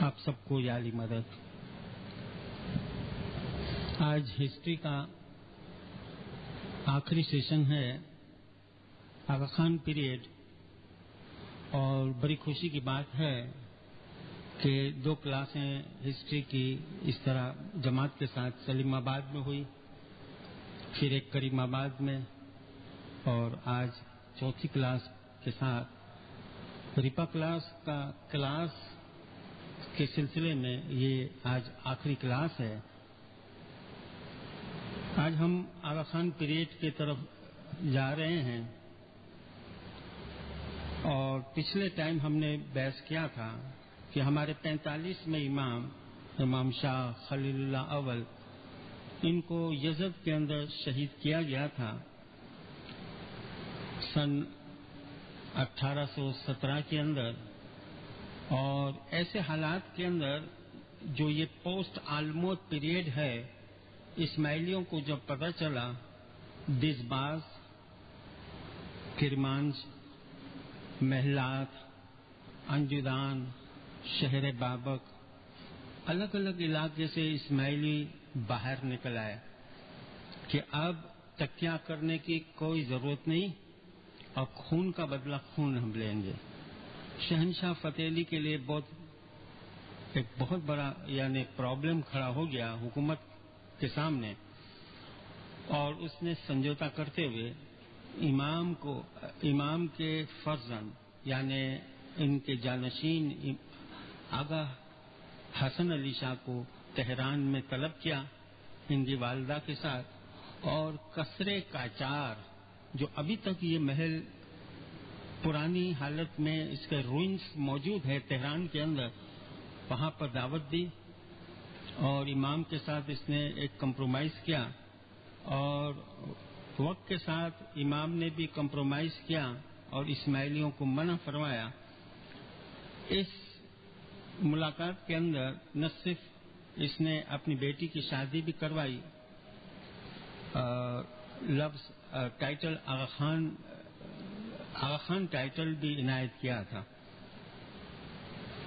آپ سب کو یا علی مدد۔ آج ہسٹری کا آخری سیشن ہے آغا خان پیریڈ، اور بڑی خوشی کی بات ہے کہ 2 کلاسیں ہسٹری کی اس طرح جماعت کے ساتھ سلیم آباد میں ہوئی، پھر ایک کریم آباد میں، اور آج 4تھی کلاس کے ساتھ ریپا کلاس کے سلسلے میں یہ آج آخری کلاس ہے۔ آج ہم آغا خان پیریڈ کی طرف جا رہے ہیں، اور پچھلے ٹائم ہم نے بحث کیا تھا کہ ہمارے 45 میں امام شاہ خلیل اللہ اول، ان کو یزد کے اندر شہید کیا گیا تھا سن 1817 کے اندر، اور ایسے حالات کے اندر جو یہ پوسٹ آلموت پیریڈ ہے، اسماعیلیوں کو جب پتہ چلا، دزباز، کرمانج، محلات، انجدان، شہر بابک، الگ الگ علاقے سے اسماعیلی باہر نکل آئے کہ اب تکیہ کرنے کی کوئی ضرورت نہیں، اب خون کا بدلہ خون ہم لیں گے۔ شہنشاہ فتح علی کے لیے ایک بہت بڑا پرابلم کھڑا ہو گیا حکومت کے سامنے، اور اس نے سمجھوتا کرتے ہوئے امام کے فرزند ان کے جانشین آغا حسن علی شاہ کو تہران میں طلب کیا ان کی والدہ کے ساتھ، اور قصر قاجار جو ابھی تک یہ محل پرانی حالت میں اس کے روئنز موجود ہے تہران کے اندر، وہاں پر دعوت دی، اور امام کے ساتھ اس نے ایک کمپرومائز کیا، اور وقت کے ساتھ امام نے بھی کمپرومائز کیا اور اسماعیلیوں کو منع فرمایا۔ اس ملاقات کے اندر نہ صرف اس نے اپنی بیٹی کی شادی بھی کروائی، لفظ ٹائٹل آغا خان ٹائٹل بھی عنایت کیا تھا۔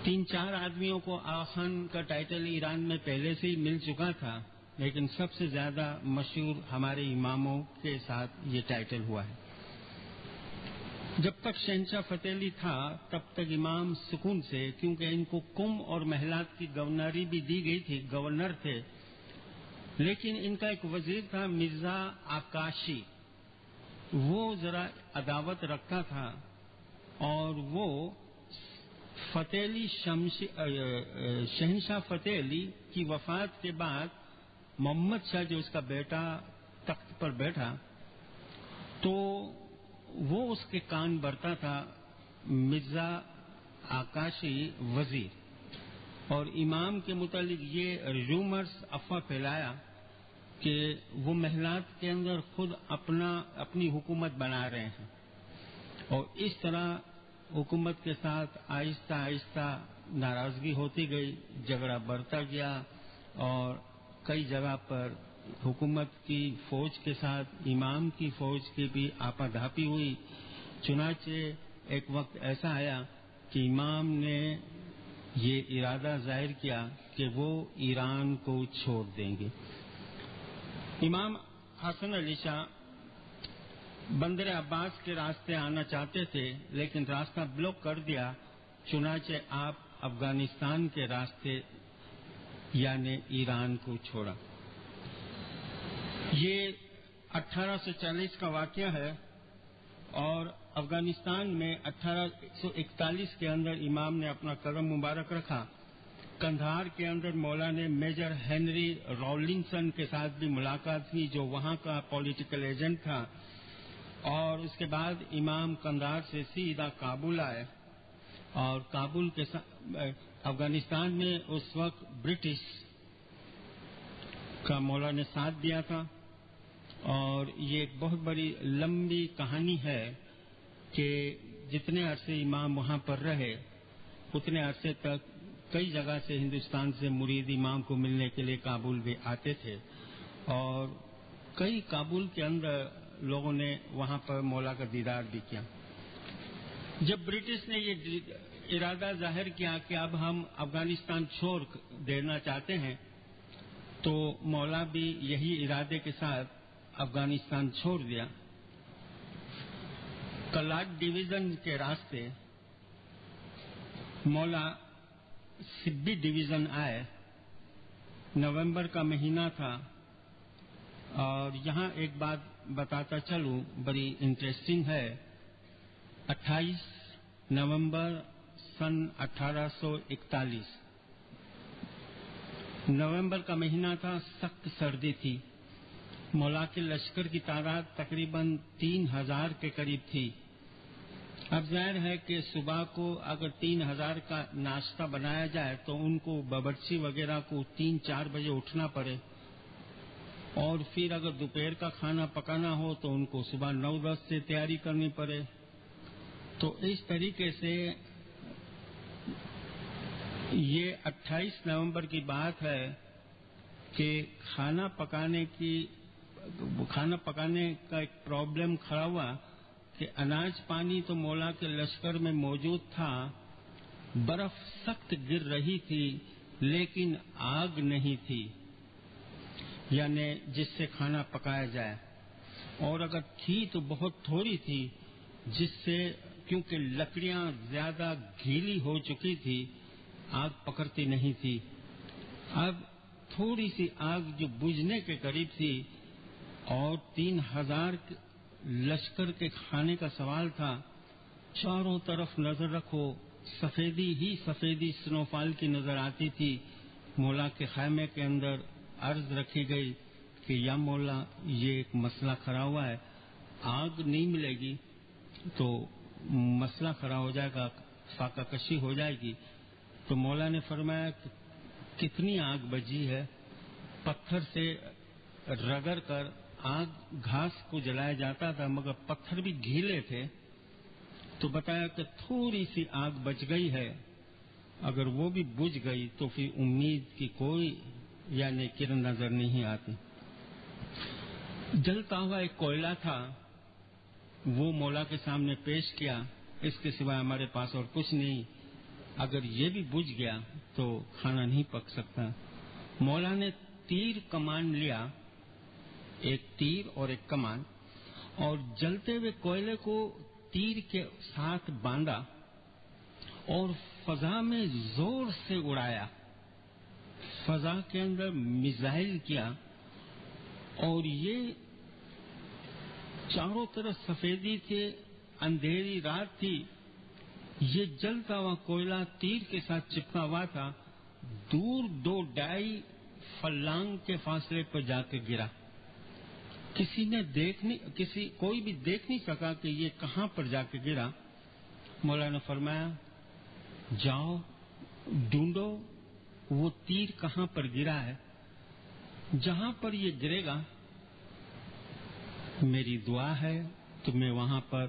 3-4 آدمیوں کو آغا خان کا ٹائٹل ایران میں پہلے سے ہی مل چکا تھا، لیکن سب سے زیادہ مشہور ہمارے اماموں کے ساتھ یہ ٹائٹل ہوا ہے۔ جب تک شہنشاہ فتح علی تھا تب تک امام سکون سے، کیونکہ ان کو قم اور محلات کی گورنری بھی دی گئی تھی، گورنر تھے، لیکن ان کا ایک وزیر تھا مرزا آکاشی، وہ ذرا عداوت رکھتا تھا، اور وہ شہنشاہ فتح علی کی وفات کے بعد محمد شاہ جو اس کا بیٹا تخت پر بیٹھا تو وہ اس کے کان بھرتا تھا مرزا آکاشی وزیر، اور امام کے متعلق یہ رومرز افواہ پھیلایا کہ وہ محلات کے اندر خود اپنی حکومت بنا رہے ہیں، اور اس طرح حکومت کے ساتھ آہستہ آہستہ ناراضگی ہوتی گئی، جھگڑا بڑھتا گیا، اور کئی جگہ پر حکومت کی فوج کے ساتھ امام کی فوج کی بھی آپا دھاپی ہوئی۔ چنانچہ ایک وقت ایسا آیا کہ امام نے یہ ارادہ ظاہر کیا کہ وہ ایران کو چھوڑ دیں گے۔ امام حسن علی شاہ بندر عباس کے راستے آنا چاہتے تھے، لیکن راستہ بلاک کر دیا، چنانچہ آپ افغانستان کے راستے ایران کو چھوڑا۔ یہ 1840 کا واقعہ ہے، اور افغانستان میں 1841 کے اندر امام نے اپنا قدم مبارک رکھا۔ کندھار کے اندر مولانا میجر ہنری راولنگسن کے ساتھ بھی ملاقات ہوئی، جو وہاں کا پولیٹیکل ایجنٹ تھا، اور اس کے بعد امام کندھار سے سیدھا کابل آئے، اور کابل کے افغانستان میں اس وقت برٹش کا مولا نے ساتھ دیا تھا، اور یہ ایک بہت بڑی لمبی کہانی ہے کہ جتنے عرصے امام وہاں پر رہے اتنے عرصے تک کئی جگہ سے ہندوستان سے مرید امام کو ملنے کے لیے کابل بھی آتے تھے، اور کئی کابل کے اندر لوگوں نے وہاں پر مولا کا دیدار بھی کیا۔ جب برٹش نے یہ ارادہ ظاہر کیا کہ اب ہم افغانستان چھوڑ دینا چاہتے ہیں، تو مولا بھی یہی ارادے کے ساتھ افغانستان چھوڑ دیا۔ کلاٹ ڈویژن کے راستے مولا سبی ڈویژن آئے۔ نومبر کا مہینہ تھا، اور یہاں ایک بات بتاتا چلوں، بڑی انٹرسٹنگ ہے۔ 28 نومبر سن 1841 نومبر کا مہینہ تھا، سخت سردی تھی۔ مولا کے لشکر کی تعداد تقریباً 3000 کے قریب تھی۔ اب ظاہر ہے کہ صبح کو اگر 3000 کا ناشتہ بنایا جائے تو ان کو باورچی وغیرہ کو 3-4 بجے اٹھنا پڑے، اور پھر اگر دوپہر کا کھانا پکانا ہو تو ان کو صبح 9-10 سے تیاری کرنی پڑے۔ تو اس طریقے سے یہ 28 نومبر کی بات ہے کہ کھانا پکانے کا ایک پرابلم کھڑا ہوا کہ اناج پانی تو مولا کے لشکر میں موجود تھا، برف سخت گر رہی تھی، لیکن آگ نہیں تھی، یعنی جس سے کھانا پکایا جائے، اور اگر تھی تو بہت تھوڑی تھی، جس سے کیونکہ لکڑیاں زیادہ گیلی ہو چکی تھی آگ پکڑتی نہیں تھی۔ اب تھوڑی سی آگ جو بجھنے کے قریب تھی، اور 3000 لشکر کے کھانے کا سوال تھا۔ چاروں طرف نظر رکھو، سفیدی ہی سفیدی سنو فال کی نظر آتی تھی۔ مولا کے خیمے کے اندر عرض رکھی گئی کہ یا مولا، یہ ایک مسئلہ کھڑا ہوا ہے، آگ نہیں ملے گی تو مسئلہ کھڑا ہو جائے گا، فاقہ کشی ہو جائے گی۔ تو مولا نے فرمایا کہ کتنی آگ بجھی ہے۔ پتھر سے رگڑ کر آگ گھاس کو جلایا جاتا تھا، مگر پتھر بھی گیلے تھے، تو بتایا کہ تھوڑی سی آگ بچ گئی ہے، اگر وہ بھی بجھ گئی تو پھر امید کی کوئی یعنی کرن نظر نہیں آتی۔ جلتا ہوا ایک کوئلہ تھا، وہ مولا کے سامنے پیش کیا، اس کے سوائے ہمارے پاس اور کچھ نہیں، اگر یہ بھی بجھ گیا تو کھانا نہیں پک سکتا۔ مولا نے تیر کمان لیا، ایک تیر اور ایک کمان، اور جلتے ہوئے کوئلے کو تیر کے ساتھ باندھا اور فضا میں زور سے اڑایا، فضا کے اندر میزائل کیا، اور یہ چاروں طرف سفیدی تھے، اندھیری رات تھی، یہ جلتا ہوا کوئلہ تیر کے ساتھ چپکا ہوا تھا، دور 2-2.5 فلانگ کے فاصلے پر جا کے گرا۔ کوئی بھی دیکھ نہیں سکا کہ یہ کہاں پر جا کے گرا۔ مولا نے فرمایا جاؤ ڈھونڈو وہ تیر کہاں پر گرا ہے، جہاں پر یہ گرے گا میری دعا ہے تمہیں وہاں پر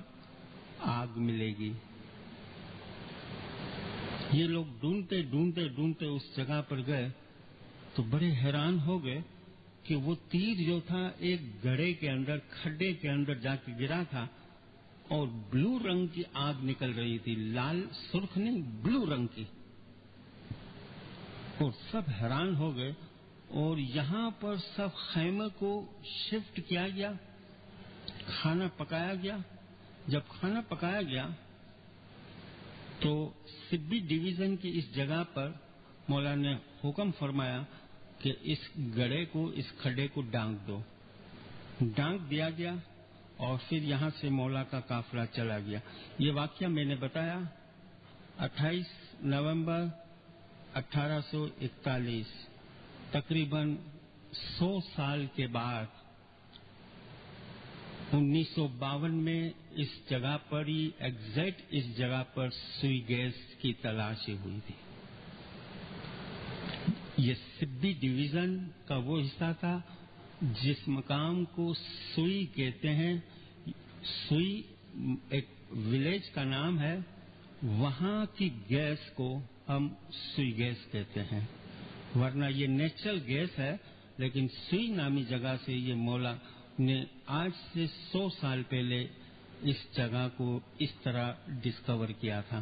آگ ملے گی۔ یہ لوگ ڈھونڈتے ڈھونڈتے ڈھونڈتے اس جگہ پر گئے تو بڑے حیران ہو گئے کہ وہ تیر جو تھا ایک گڑھے کے اندر، کھڈے کے اندر جا کے گرا تھا، اور بلو رنگ کی آگ نکل رہی تھی، لال سرخ نہیں، بلو رنگ کی۔ اور سب حیران ہو گئے، اور یہاں پر سب خیمے کو شفٹ کیا گیا، کھانا پکایا گیا۔ جب کھانا پکایا گیا تو سبی ڈویژن کی اس جگہ پر مولا نے حکم فرمایا کہ اس گڑھے کو، اس کھڈے کو ڈانک دو۔ ڈانک دیا گیا، اور پھر یہاں سے مولا کا قافلہ چلا گیا۔ یہ واقعہ میں نے بتایا 28 نومبر 1841، تقریباً 100 سال کے بعد 1952 میں اس جگہ پر ہی ایگزیکٹ اس جگہ پر سوئی گیس کی تلاشی ہوئی تھی۔ یہ سبی ڈویژن کا وہ حصہ تھا جس مقام کو سوئی کہتے ہیں۔ سوئی ایک ولیج کا نام ہے، وہاں کی گیس کو ہم سوئی گیس کہتے ہیں، ورنہ یہ نیچرل گیس ہے، لیکن سوئی نامی جگہ سے یہ مولا نے آج سے 100 سال پہلے اس جگہ کو اس طرح ڈسکور کیا تھا۔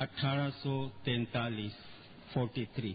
1843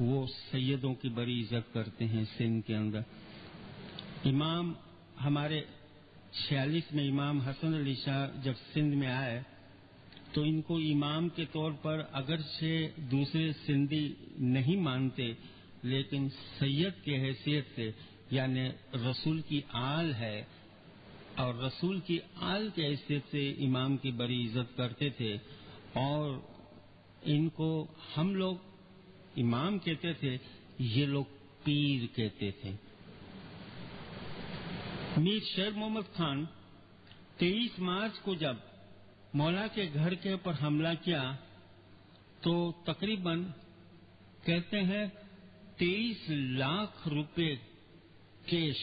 وہ سیدوں کی بڑی عزت کرتے ہیں سندھ کے اندر. امام ہمارے 46 میں امام حسن علی شاہ جب سندھ میں آئے تو ان کو امام کے طور پر اگرچہ دوسرے سندھی نہیں مانتے لیکن سید کی حیثیت سے یعنی رسول کی آل ہے اور رسول کی آل کی حیثیت سے امام کی بڑی عزت کرتے تھے اور ان کو ہم لوگ امام کہتے تھے, یہ لوگ پیر کہتے تھے. میر شیر محمد خان 23 مارچ کو جب مولا کے گھر کے اوپر حملہ کیا تو تقریباً کہتے ہیں 23 لاکھ روپے کیش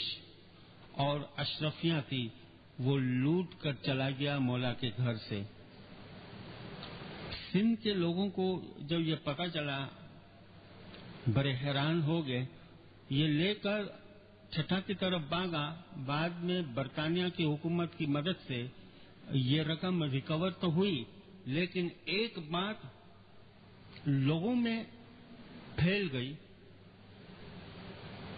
اور اشرفیاں تھی وہ لوٹ کر چلا گیا مولا کے گھر سے. سندھ کے لوگوں کو جب یہ پتہ چلا بڑے حیران ہو گئے. یہ لے کر ٹھٹھا کی طرف بھاگا. بعد میں برطانیہ کی حکومت کی مدد سے یہ رقم ریکور تو ہوئی لیکن ایک بات لوگوں میں پھیل گئی.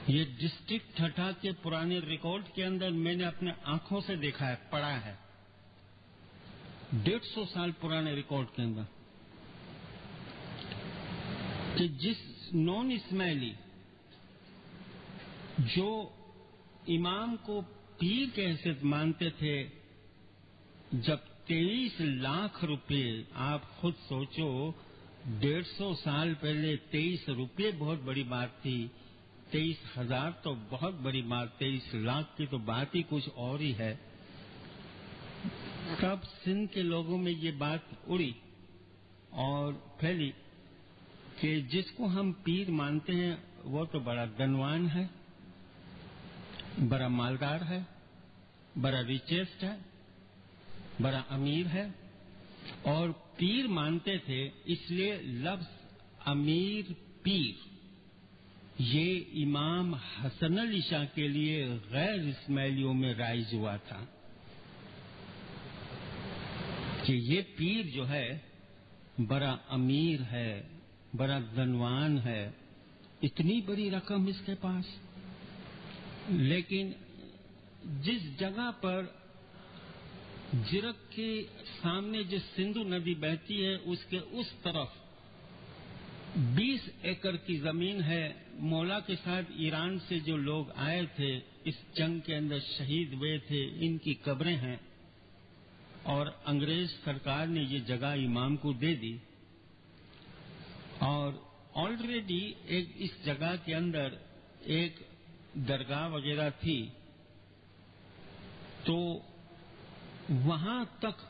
یہ ڈسٹرکٹ ٹھٹھا کے پرانے ریکارڈ کے اندر میں نے اپنے آنکھوں سے دیکھا ہے, پڑھا ہے 150 سال پرانے ریکارڈ کے اندر کہ جس نون اسماعیلی جو امام کو پیر کی حیثیت مانتے تھے جب 23 لاکھ روپے, آپ خود سوچو 150 سال پہلے 23 روپے بہت بڑی بات تھی, 23,000 تو بہت بڑی بات, 23 لاکھ کی تو بات ہی کچھ اور ہی ہے. تب سندھ کے لوگوں میں یہ بات اڑی اور پھیلی کہ جس کو ہم پیر مانتے ہیں وہ تو بڑا دنوان ہے, بڑا مالدار ہے, بڑا ریچسٹ ہے, بڑا امیر ہے. اور پیر مانتے تھے اس لیے لفظ امیر پیر یہ امام حسن علی شاہ کے لیے غیر اسماعیلیوں میں رائج ہوا تھا کہ یہ پیر جو ہے بڑا امیر ہے, بڑا دنوان ہے, اتنی بڑی رقم اس کے پاس. لیکن جس جگہ پر جرک کے سامنے جس سندھو ندی بہتی ہے اس کے اس طرف 20 ایکڑ کی زمین ہے. مولا کے ساتھ ایران سے جو لوگ آئے تھے اس جنگ کے اندر شہید ہوئے تھے, ان کی قبریں ہیں اور انگریز سرکار نے یہ جگہ امام کو دے دی. اور آلریڈی اس جگہ کے اندر ایک درگاہ وغیرہ تھی تو وہاں تک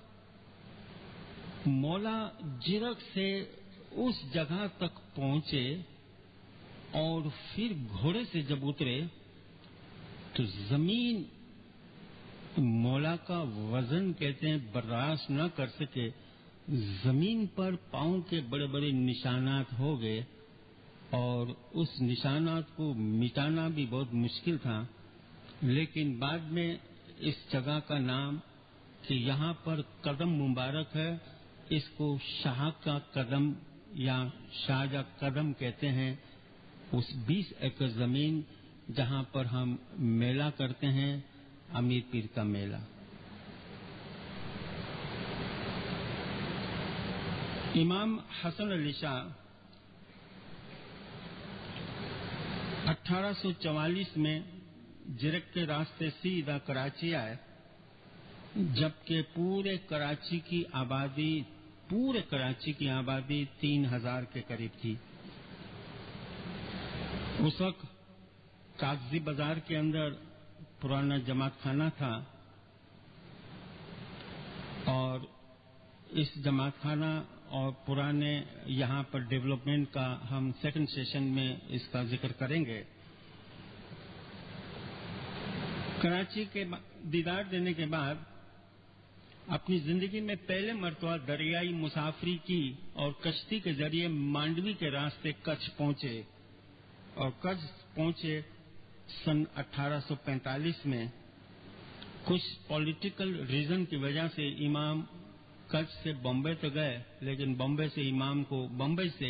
مولا جرک سے اس جگہ تک پہنچے اور پھر گھوڑے سے جب اترے تو زمین مولا کا وزن کہتے ہیں برداشت نہ کر سکے. زمین پر پاؤں کے بڑے بڑے نشانات ہو گئے اور اس نشانات کو مٹانا بھی بہت مشکل تھا. لیکن بعد میں اس جگہ کا نام کہ یہاں پر قدم مبارک ہے, اس کو شاہ کا قدم یا شاہجہ قدم کہتے ہیں. اس 20 ایکڑ زمین جہاں پر ہم میلہ کرتے ہیں, امیر پیر کا میلہ. امام حسن علی شاہ 1844 میں جرک کے راستے سیدھا کراچی آئے, جبکہ پورے کراچی کی آبادی 3000 کے قریب تھی. اس وقت کاغذی بازار کے اندر پرانا جماعت خانہ تھا اور اس جماعت خانہ اور پرانے یہاں پر ڈیولپمنٹ کا ہم سیکنڈ سیشن میں اس کا ذکر کریں گے. کراچی کے دیدار دینے کے بعد اپنی زندگی میں پہلے مرتبہ دریائی مسافری کی اور کشتی کے ذریعے مانڈوی کے راستے کچھ پہنچے اور کچھ پہنچے سن 1845 میں. کچھ پولیٹیکل ریزن کی وجہ سے امام کچھ سے بمبے تو گئے لیکن بمبے سے امام کو بمبے سے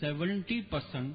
70%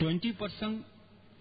20%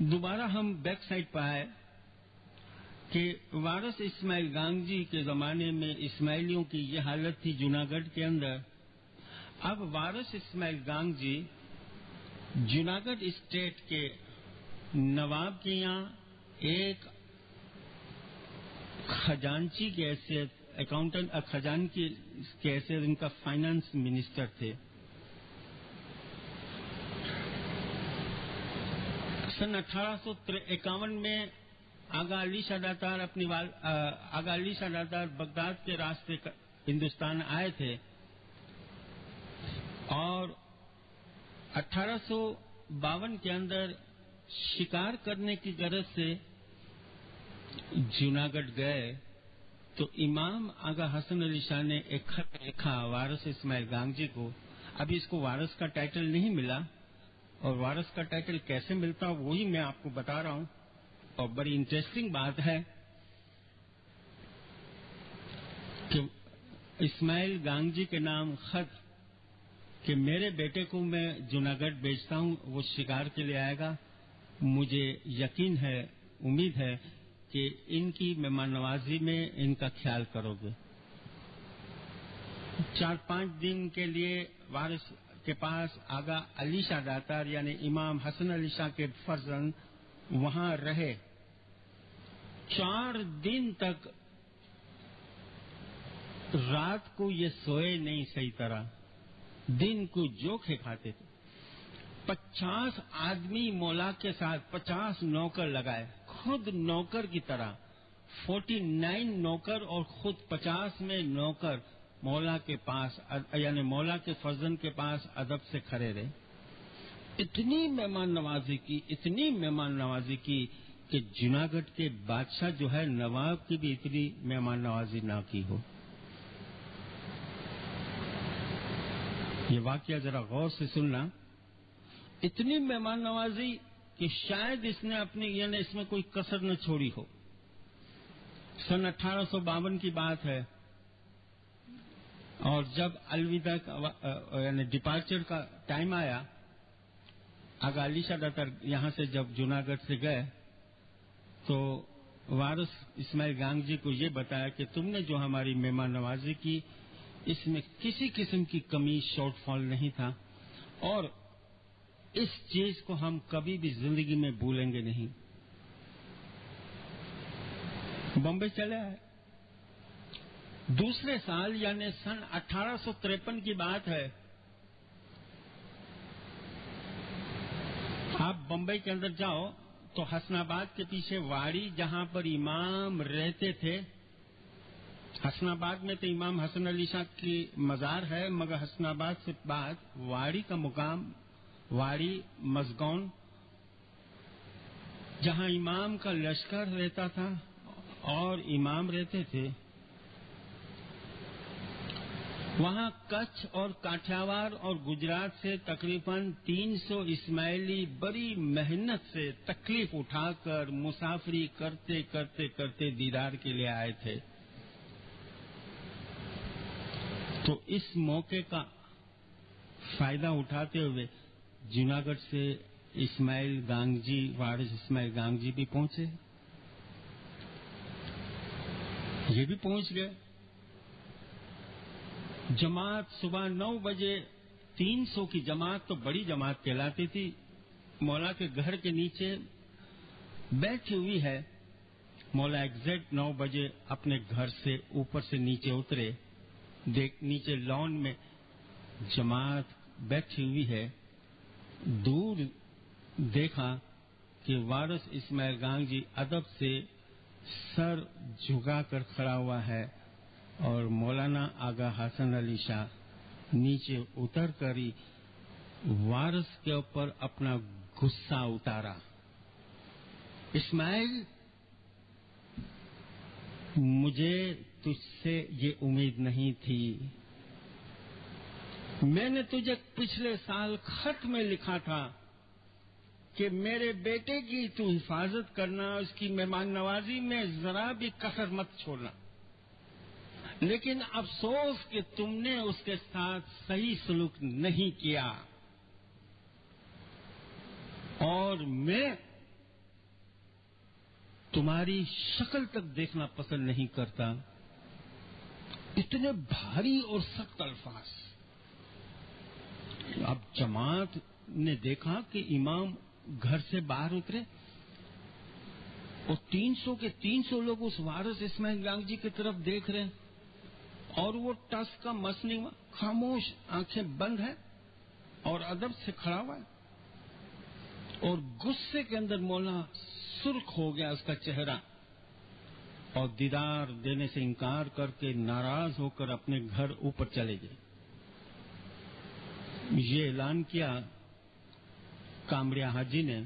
دوبارہ ہم بیک سائڈ پہ آئے کہ وارث اسماعیل گانگجی کے زمانے میں اسماعیلیوں کی یہ حالت تھی جوناگڑھ کے اندر. اب وارث اسماعیل گانگجی جوناگڑھ اسٹیٹ کے نواب کے یہاں ایک خزانچی کی حیثیت اکاؤنٹنٹ خزانچی کی حیثیت ان کا فائنانس منسٹر تھے. سن 1851 میں آغا علی شاہ داتار آغا علی شاہ داتار بغداد کے راستے ہندوستان آئے تھے اور 1852 کے اندر شکار کرنے کی غرض سے جوناگڑھ گئے تو امام آغا حسن علی شاہ نے ایک خط لکھا وارث اسماعیل گانگجی کو. ابھی اس کو وارث کا ٹائٹل نہیں ملا اور وارث کا ٹائٹل کیسے ملتا وہی میں آپ کو بتا رہا ہوں. اور بڑی انٹرسٹنگ بات ہے کہ اسماعیل گانگجی کے نام خط کہ میرے بیٹے کو میں جوناگڑھ بھیجتا ہوں, وہ شکار کے لیے آئے گا, مجھے یقین ہے امید ہے کہ ان کی مہمان نوازی میں ان کا خیال کرو گے. 4-5 دن کے لیے وارث کے پاس آغا علی شاہ داتار یعنی امام حسن علی شاہ کے فرزند وہاں رہے. 4 دن تک رات کو یہ سوئے نہیں صحیح طرح, دن کو جوکھے کھاتے تھے. 50 آدمی مولا کے ساتھ 50 نوکر لگائے, خود نوکر کی طرح 49 نوکر اور خود 50 میں نوکر مولا کے پاس یعنی مولا کے فرزند کے پاس ادب سے کھڑے رہے. اتنی مہمان نوازی کی کہ جوناگڑھ کے بادشاہ جو ہے نواب کی بھی اتنی مہمان نوازی نہ کی ہو. یہ واقعہ ذرا غور سے سننا. اتنی مہمان نوازی کہ شاید اس نے اپنی یعنی اس میں کوئی کسر نہ چھوڑی ہو. سن 1852 کی بات ہے اور جب الوداع یعنی ڈپارچر کا ٹائم آیا, آغا علی شاہ داتار یہاں سے جب جوناگڑھ سے گئے تو وارث اسماعیل گانگجی کو یہ بتایا کہ تم نے جو ہماری مہمان نوازی کی اس میں کسی قسم کی کمی شارٹ فال نہیں تھا اور اس چیز کو ہم کبھی بھی زندگی میں بھولیں گے نہیں. بمبئی چلے آئے. دوسرے سال یعنی سن 1853 کی بات ہے, آپ بمبئی کے اندر جاؤ تو حسن آباد کے پیچھے واڑی جہاں پر امام رہتے تھے, حسن آباد میں تو امام حسن علی شاہ کی مزار ہے مگر حسن آباد سے بعد واڑی کا مقام واڑی مزگون جہاں امام کا لشکر رہتا تھا اور امام رہتے تھے, وہاں کچھ اور کاٹھیاوار اور گجرات سے تقریباً 300 اسماعیلی بڑی محنت سے تکلیف اٹھا کر مسافری کرتے کرتے کرتے دیدار کے لیے آئے تھے. تو اس موقع کا فائدہ اٹھاتے ہوئے جوناگڑھ سے اسماعیل گانگجی وارث اسماعیل گانگجی بھی پہنچے. یہ بھی پہنچ گئے. جماعت صبح 9 بجے 300 کی جماعت تو بڑی جماعت کہلاتی تھی, مولا کے گھر کے نیچے بیٹھی ہوئی ہے. مولا ایگزیکٹ 9 بجے اپنے گھر سے اوپر سے نیچے اترے, نیچے لان میں جماعت بیٹھی ہوئی ہے. دور دیکھا کہ وارث اسماعیل گانگجی ادب سے سر جھکا کر کھڑا ہوا ہے اور مولانا آغا حسن علی شاہ نیچے اتر کر ہی وارث کے اوپر اپنا غصہ اتارا. اسماعیل, مجھے تجھ سے یہ امید نہیں تھی. میں نے تجھے پچھلے سال خط میں لکھا تھا کہ میرے بیٹے کی تو حفاظت کرنا, اس کی مہمان نوازی میں ذرا بھی کسر مت چھوڑنا, لیکن افسوس کہ تم نے اس کے ساتھ صحیح سلوک نہیں کیا اور میں تمہاری شکل تک دیکھنا پسند نہیں کرتا. اتنے بھاری اور سخت الفاظ. اب جماعت نے دیکھا کہ امام گھر سے باہر اترے اور 300 کے 300 لوگ اس وارث اسماعیل گانگ جی کی طرف دیکھ رہے ہیں اور وہ ٹس کا مس نہیں ہوا, خاموش, آنکھیں بند ہیں اور ادب سے کھڑا ہوا ہے. اور غصے کے اندر مولا سرخ ہو گیا اس کا چہرہ اور دیدار دینے سے انکار کر کے ناراض ہو کر اپنے گھر اوپر چلے گئے. یہ اعلان کیا کامریا حاجی نے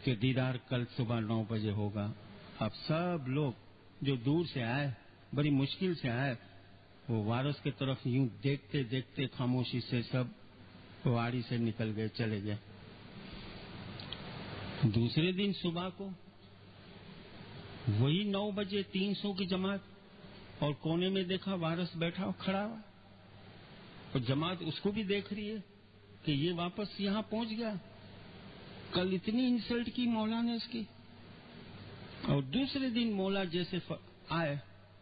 کہ دیدار کل صبح 9 بجے ہوگا. اب سب لوگ جو دور سے آئے, بڑی مشکل سے آئے, وہ وارث کی طرف یوں دیکھتے دیکھتے خاموشی سے سب واڑی سے نکل گئے, چلے گئے. دوسرے دن صبح کو وہی 9 بجے 300 کی جماعت اور کونے میں دیکھا وارث بیٹھا کھڑا ہوا اور جماعت اس کو بھی دیکھ رہی ہے کہ یہ واپس یہاں پہنچ گیا. کل اتنی انسلٹ کی مولا نے اس کی. اور دوسرے دن مولا جیسے آئے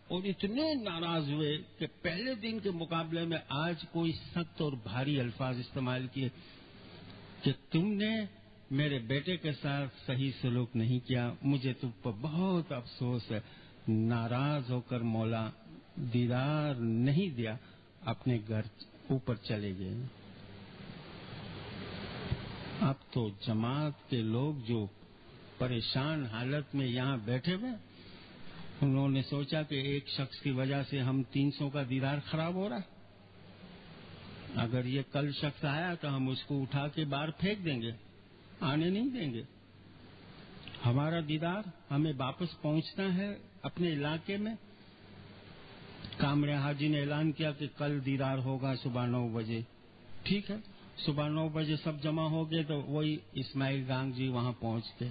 اور اتنے ناراض ہوئے کہ پہلے دن کے مقابلے میں آج کوئی سخت اور بھاری الفاظ استعمال کیے کہ تم نے میرے بیٹے کے ساتھ صحیح سلوک نہیں کیا, مجھے تم پر بہت افسوس ہے. ناراض ہو کر مولا دیدار نہیں دیا, اپنے گھر اوپر چلے گئے. اب تو جماعت کے لوگ جو پریشان حالت میں یہاں بیٹھے ہوئے, انہوں نے سوچا کہ ایک شخص کی وجہ سے ہم 300 کا دیدار خراب ہو رہا ہے. اگر یہ کل شخص آیا تو ہم اس کو اٹھا کے باہر پھینک دیں گے, آنے نہیں دیں گے. ہمارا دیدار ہمیں واپس پہنچنا ہے اپنے علاقے میں. کامریا حاجی نے اعلان کیا کہ کل دیدار ہوگا صبح 9 بجے. ٹھیک ہے, صبح 9 بجے سب جمع ہو گئے تو وہی اسماعیل گانگ جی وہاں پہنچ گئے.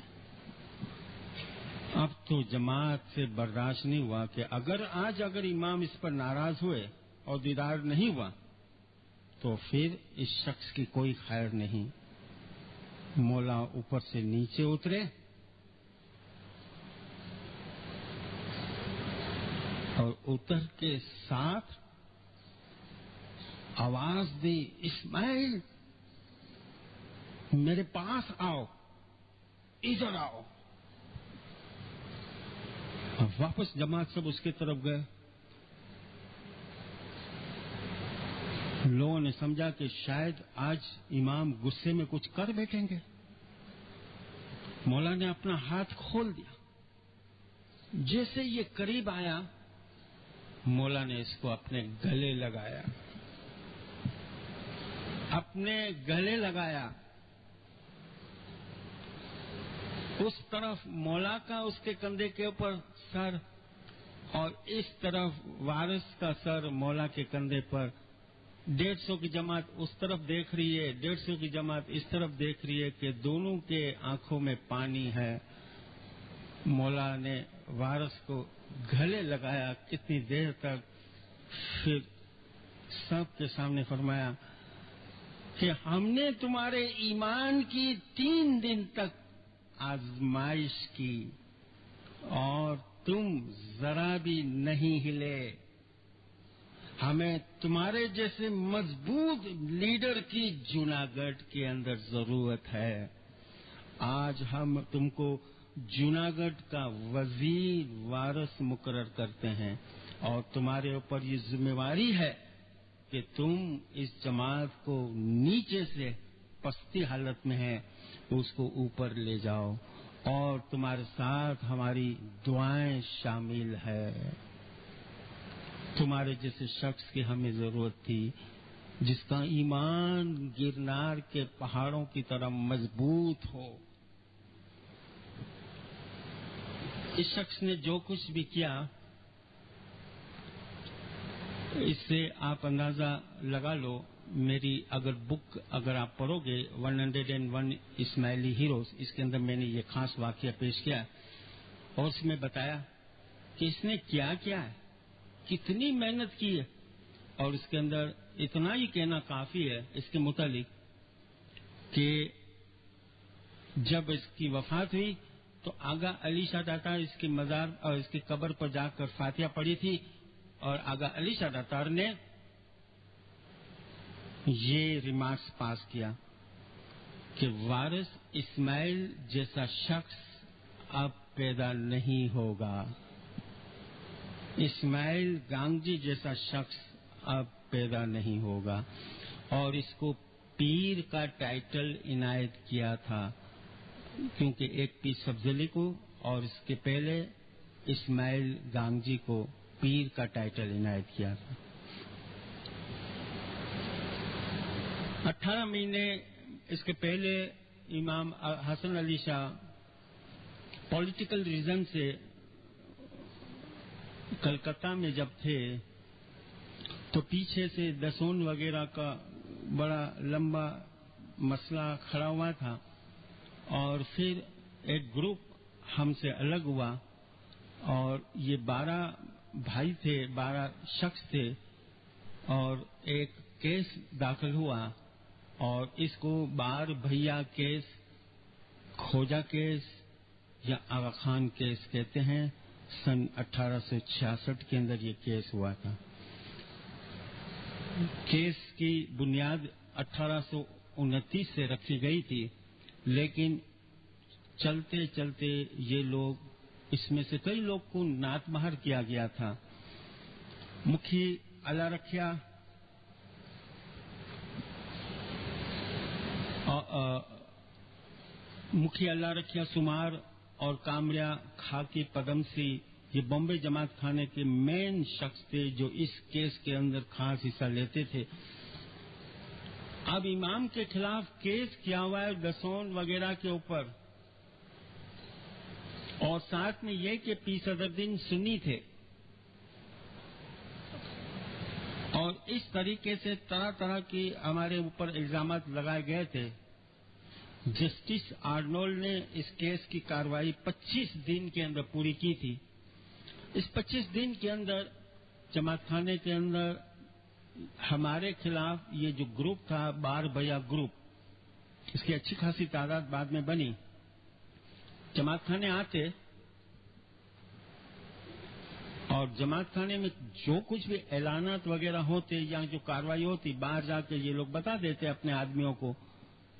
اب تو جماعت سے برداشت نہیں ہوا کہ اگر امام اس پر ناراض ہوئے اور دیدار نہیں ہوا تو پھر اس شخص کی کوئی خیر نہیں. مولا اوپر سے نیچے اترے اور اتر کے ساتھ آواز دی, اسماعیل میرے پاس آؤ, ادھر آؤ. واپس جماعت سب اس کی طرف گئے. لوگوں نے سمجھا کہ شاید آج امام غصے میں کچھ کر بیٹھیں گے. مولا نے اپنا ہاتھ کھول دیا. جیسے یہ قریب آیا, مولا نے اس کو اپنے گلے لگایا, اپنے گلے لگایا. اس طرف مولا کا اس کے کندھے کے اوپر سر اور اس طرف وارث کا سر مولا کے کندھے پر. 150 کی جماعت اس طرف دیکھ رہی ہے, 150 کی جماعت اس طرف دیکھ رہی ہے کہ دونوں کے آنکھوں میں پانی ہے. مولا نے وارث کو گلے لگایا کتنی دیر تک, پھر سب کے سامنے فرمایا کہ ہم نے تمہارے ایمان کی 3 دن تک آزمائش کی اور تم ذرا بھی نہیں ہلے. ہمیں تمہارے جیسے مضبوط لیڈر کی جوناگڑھ کے اندر ضرورت ہے. آج ہم تم کو جوناگڑھ کا وزیر وارث مقرر کرتے ہیں اور تمہارے اوپر یہ ذمہ داری ہے کہ تم اس جماعت کو نیچے سے پستی حالت میں ہے اس کو اوپر لے جاؤ, اور تمہارے ساتھ ہماری دعائیں شامل ہے. تمہارے جیسے شخص کی ہمیں ضرورت تھی جس کا ایمان گرنار کے پہاڑوں کی طرح مضبوط ہو. اس شخص نے جو کچھ بھی کیا اس سے آپ اندازہ لگا لو. میری اگر آپ پڑھو گے 101 اسماعیلی ہیروز, اس کے اندر میں نے یہ خاص واقعہ پیش کیا اور اس میں بتایا کہ اس نے کیا ہے, کتنی محنت کی ہے. اور اس کے اندر اتنا ہی کہنا کافی ہے اس کے متعلق کہ جب اس کی وفات ہوئی تو آغا علی شاہ داتار اس کی مزار اور اس کی قبر پر جا کر فاتحہ پڑھی تھی، اور آغا علی شاہ داتار نے یہ ریمارکس پاس کیا کہ وارث اسماعیل جیسا شخص اب پیدا نہیں ہوگا، اسماعیل گانگجی جیسا شخص اب پیدا نہیں ہوگا، اور اس کو پیر کا ٹائٹل عنایت کیا تھا، کیونکہ ایک پیر سبز علی کو اور اس کے پہلے اسماعیل گانگجی کو پیر کا ٹائٹل عنایت کیا تھا۔ 18 مہینے اس کے پہلے امام حسن علی شاہ پولیٹیکل ریزن سے کلکتہ میں جب تھے تو پیچھے سے دسون وغیرہ کا بڑا لمبا مسئلہ کھڑا ہوا تھا، اور پھر ایک گروپ ہم سے الگ ہوا، اور یہ 12 بھائی تھے، 12 شخص تھے، اور ایک کیس داخل ہوا، اور اس کو بار بھیا کیس، کھوجا کیس یا آغا خان کیس کہتے ہیں۔ سن 1866 کے اندر یہ کیس ہوا تھا۔ کیس کی بنیاد 1829 سے رکھی گئی تھی، لیکن چلتے چلتے یہ لوگ، اس میں سے کئی لوگ کو نعت بہر کیا گیا تھا۔ مکھی اللہ رکھیا مکھی اللہ رکھیا سمار اور کامریا خاکی پدمسی یہ بمبے جماعت خانے کے مین شخص تھے جو اس کیس کے اندر خاص حصہ لیتے تھے۔ اب امام کے خلاف کیس کیا ہوا ہے دسون وغیرہ کے اوپر، اور ساتھ میں یہ کہ پیر صدرالدین سنی تھے، اور اس طریقے سے طرح طرح کی ہمارے اوپر الزامات لگائے گئے تھے۔ جسٹس آرنولڈ نے اس کیس کی کارروائی 25 دن کے اندر پوری کی تھی۔ اس 25 دن کے اندر جماعت خانے کے اندر ہمارے خلاف یہ جو گروپ تھا بار بھیا گروپ، اس کی اچھی خاصی تعداد بعد میں بنی۔ جماعت خانے آتے اور جماعت خانے میں جو کچھ بھی اعلانات وغیرہ ہوتے یا جو کارروائی ہوتی، باہر جا کے یہ لوگ بتا دیتے اپنے آدمیوں کو۔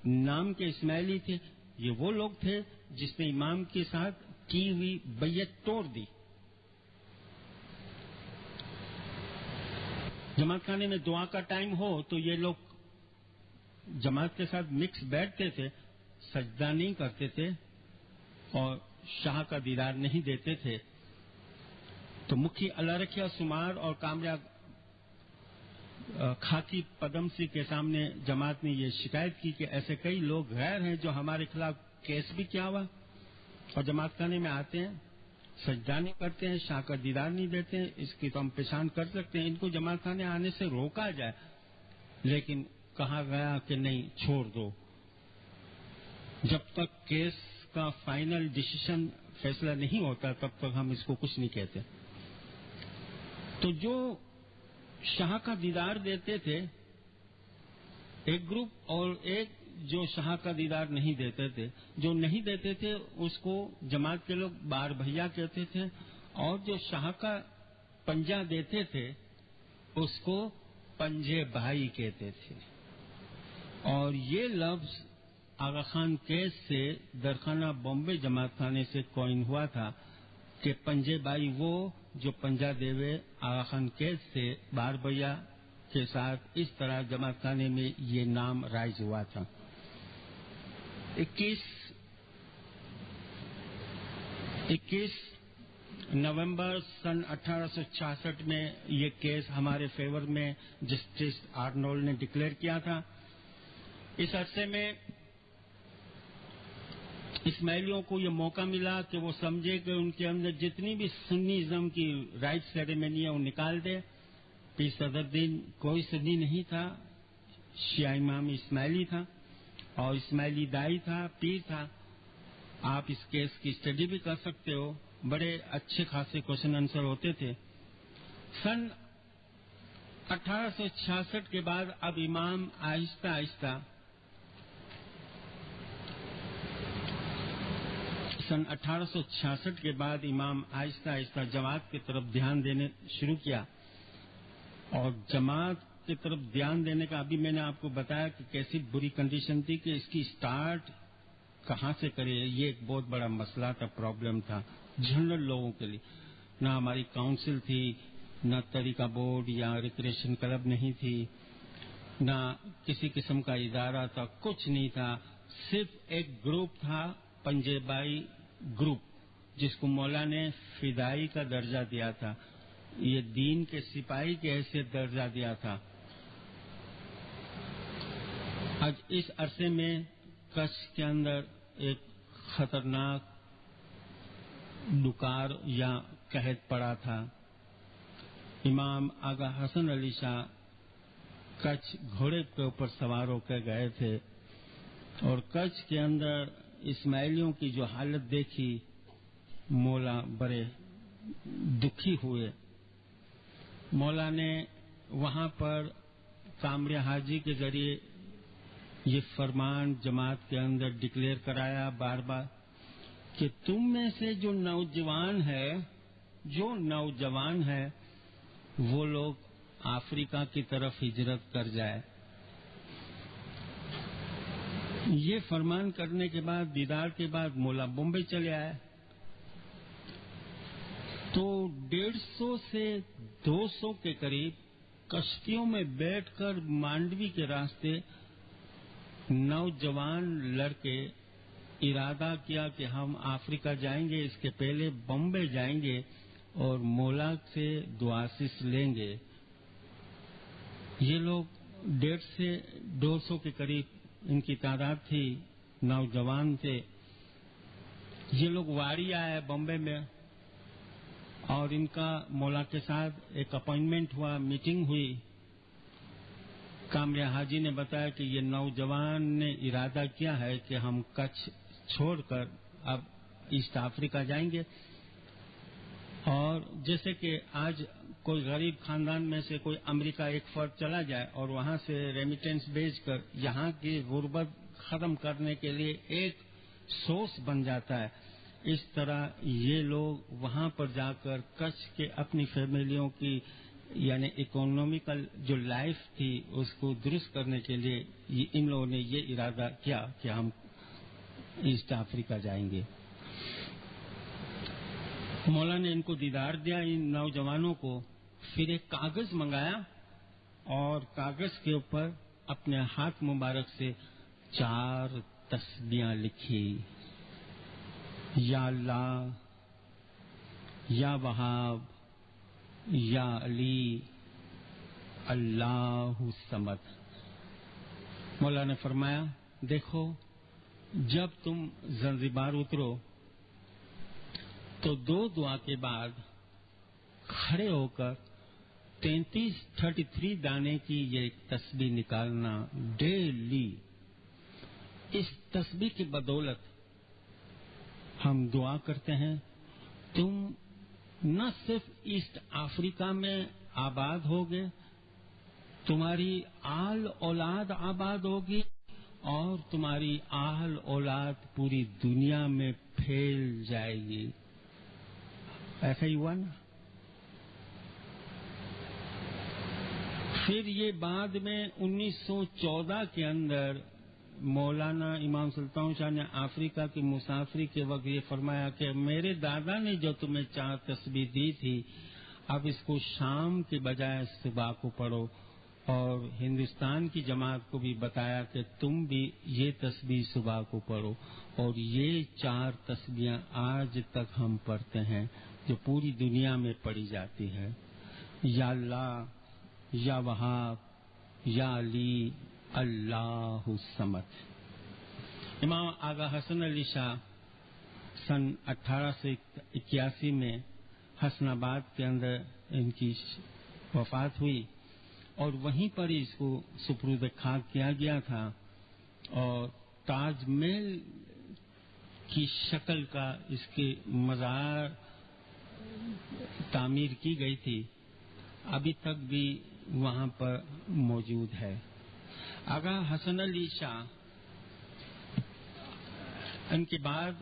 نام کے اسماعیلی تھے، یہ وہ لوگ تھے جس نے امام کے ساتھ کی ہوئی بیعت توڑ دی۔ جماعت خانے میں دعا کا ٹائم ہو تو یہ لوگ جماعت کے ساتھ مکس بیٹھتے تھے، سجدہ نہیں کرتے تھے اور شاہ کا دیدار نہیں دیتے تھے۔ تو مکھی اللہ رکھیا سمار اور کامریا خاکی پدمسی کے سامنے جماعت نے یہ شکایت کی کہ ایسے کئی لوگ غیر ہیں جو ہمارے خلاف کیس بھی کیا ہوا اور جماعت خانے میں آتے ہیں، سجدہ نہیں کرتے ہیں، شاہ کا دیدار نہیں دیتے ہیں، اس کی تو ہم پہچان کر سکتے ہیں، ان کو جماعت خانے آنے سے روکا جائے، لیکن کہا گیا کہ نہیں، چھوڑ دو، جب تک کیس کا فائنل ڈیسیشن فیصلہ نہیں ہوتا تب تک ہم اس کو کچھ نہیں کہتے۔ تو جو شاہ کا دیدار دیتے تھے ایک گروپ، اور ایک جو شاہ کا دیدار نہیں دیتے تھے، جو نہیں دیتے تھے اس کو جماعت کے لوگ بار بھیا کہتے تھے، اور جو شاہ کا پنجہ دیتے تھے اس کو پنجے بھائی کہتے تھے۔ اور یہ لفظ آغا خان کیس سے درخانہ بمبے جماعت خانے سے کوئن ہوا تھا کہ پنجے بھائی وہ جو پنجہ دیوے آغا خان کیس سے بار بھیا کے ساتھ اس طرح جماعت خانے میں یہ نام رائج ہوا تھا۔ 21 نومبر سن 1866 میں یہ کیس ہمارے فیور میں جسٹس آرنولڈ نے ڈکلیئر کیا تھا۔ اس عرصے میں اسماعیلیوں کو یہ موقع ملا کہ وہ سمجھے کہ ان کے اندر جتنی بھی سنیزم کی رائٹ سیریمنی ہے وہ نکال دے۔ پیر صدرالدین کوئی سنی نہیں تھا، شیعہ امام اسماعیلی تھا اور اسماعیلی دائی تھا، پیر تھا۔ آپ اس کیس کی اسٹڈی بھی کر سکتے ہو، بڑے اچھے خاصے کوشچن آنسر ہوتے تھے۔ سن 1866 کے بعد اب امام آہستہ آہستہ سن 1866 کے بعد امام آہستہ آہستہ جماعت کی طرف دھیان دینے شروع کیا، اور جماعت کی طرف دھیان دینے کا ابھی میں نے آپ کو بتایا کہ کیسی بری کنڈیشن تھی کہ اس کی سٹارٹ کہاں سے کرے، یہ ایک بہت بڑا مسئلہ تھا، پرابلم تھا جنرل لوگوں کے لیے۔ نہ ہماری کاؤنسل تھی، نہ طریقہ بورڈ یا ریکریشن کلب نہیں تھی، نہ کسی قسم کا ادارہ تھا، کچھ نہیں تھا، صرف ایک گروپ تھا، پنجابی گروپ، جس کو مولا نے فدائی کا درجہ دیا تھا، یہ دین کے سپاہی کے حیثیت درجہ دیا تھا۔ آج اس عرصے میں کچھ کے اندر ایک خطرناک ڈکار یا قحط پڑا تھا۔ امام آغا حسن علی شاہ کچھ گھوڑے کے اوپر سوار ہو کر گئے تھے، اور کچھ کے اندر اسماعیلیوں کی جو حالت دیکھی، مولا بڑے دکھی ہوئے۔ مولا نے وہاں پر کامرہ حاجی کے ذریعے یہ فرمان جماعت کے اندر ڈکلیئر کرایا بار بار کہ تم میں سے جو نوجوان ہے وہ لوگ افریقہ کی طرف ہجرت کر جائے۔ یہ فرمان کرنے کے بعد، دیدار کے بعد، مولا بمبئی چلے آئے، تو 150 سے 200 کے قریب کشتیوں میں بیٹھ کر مانڈوی کے راستے نوجوان لڑکے ارادہ کیا کہ ہم افریقہ جائیں گے، اس کے پہلے بمبئی جائیں گے اور مولا سے دعاسیس لیں گے۔ یہ لوگ 150 سے 200 کے قریب ان کی تعداد تھی، نوجوان تھے۔ یہ لوگ واری آئے بمبئی میں، اور ان کا مولا کے ساتھ ایک اپائنٹمنٹ ہوا، میٹنگ ہوئی۔ کامرہ حاجی نے بتایا کہ یہ نوجوان نے ارادہ کیا ہے کہ ہم کچھ چھوڑ کر اب ایسٹ افریقہ جائیں گے، اور جیسے کہ آج کوئی غریب خاندان میں سے کوئی امریکہ ایک فرد چلا جائے اور وہاں سے ریمیٹنس بھیج کر یہاں کی غربت ختم کرنے کے لیے ایک سورس بن جاتا ہے، اس طرح یہ لوگ وہاں پر جا کر کچھ کے اپنی فیملیوں کی یعنی اکنامیکل جو لائف تھی اس کو درست کرنے کے لیے ان لوگوں نے یہ ارادہ کیا کہ ہم ایسٹ افریقہ جائیں گے۔ مولا نے ان کو دیدار دیا، ان نوجوانوں کو، پھر ایک کاغذ منگایا اور کاغذ کے اوپر اپنے ہاتھ مبارک سے 4 تسبیحاں لکھی: یا اللہ، یا وہاب، یا علی، اللہ الصمد۔ مولا نے فرمایا، دیکھو جب تم زنزبار اترو تو 2 دعا کے بعد کھڑے ہو کر 33 دانے کی یہ ایک تسبیح نکالنا ڈیلی۔ اس تسبیح کی بدولت ہم دعا کرتے ہیں تم نہ صرف ایسٹ افریقہ میں آباد ہوگے، تمہاری آل اولاد آباد ہوگی، اور تمہاری آل اولاد پوری دنیا میں پھیل جائے گی۔ ایسا ہی ہوا نا؟ پھر یہ بعد میں 1914 کے اندر مولانا امام سلطان شاہ نے افریقہ کی مسافری کے وقت یہ فرمایا کہ میرے دادا نے جو تمہیں 4 تسبیح دی تھی، اب اس کو شام کے بجائے صبح کو پڑھو، اور ہندوستان کی جماعت کو بھی بتایا کہ تم بھی یہ تسبیح صبح کو پڑھو، اور یہ 4 تسبیحاں آج تک ہم پڑھتے ہیں جو پوری دنیا میں پڑھی جاتی ہے: یا اللہ، یا وہاب، یا علی، اللہ الصمد۔ امام آغا حسن علی شاہ سن 1881 میں حسن آباد کے اندر ان کی وفات ہوئی، اور وہیں پر اس کو سپرد خاک کیا گیا تھا، اور تاج محل کی شکل کا اس کے مزار تعمیر کی گئی تھی، ابھی تک بھی وہاں پر موجود ہے۔ آغا حسن علی شاہ ان کے بعد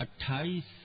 28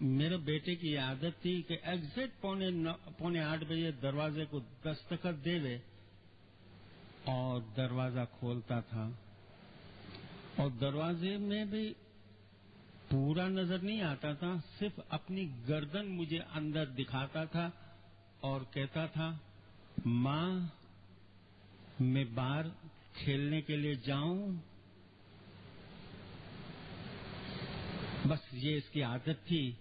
میرے بیٹے کی عادت تھی کہ ایگزیکٹ 7:45 بجے دروازے کو دستخط دے اور دروازہ کھولتا تھا، اور دروازے میں بھی پورا نظر نہیں آتا تھا، صرف اپنی گردن مجھے اندر دکھاتا تھا اور کہتا تھا ماں میں باہر کھیلنے کے لیے جاؤں. بس یہ اس کی عادت تھی.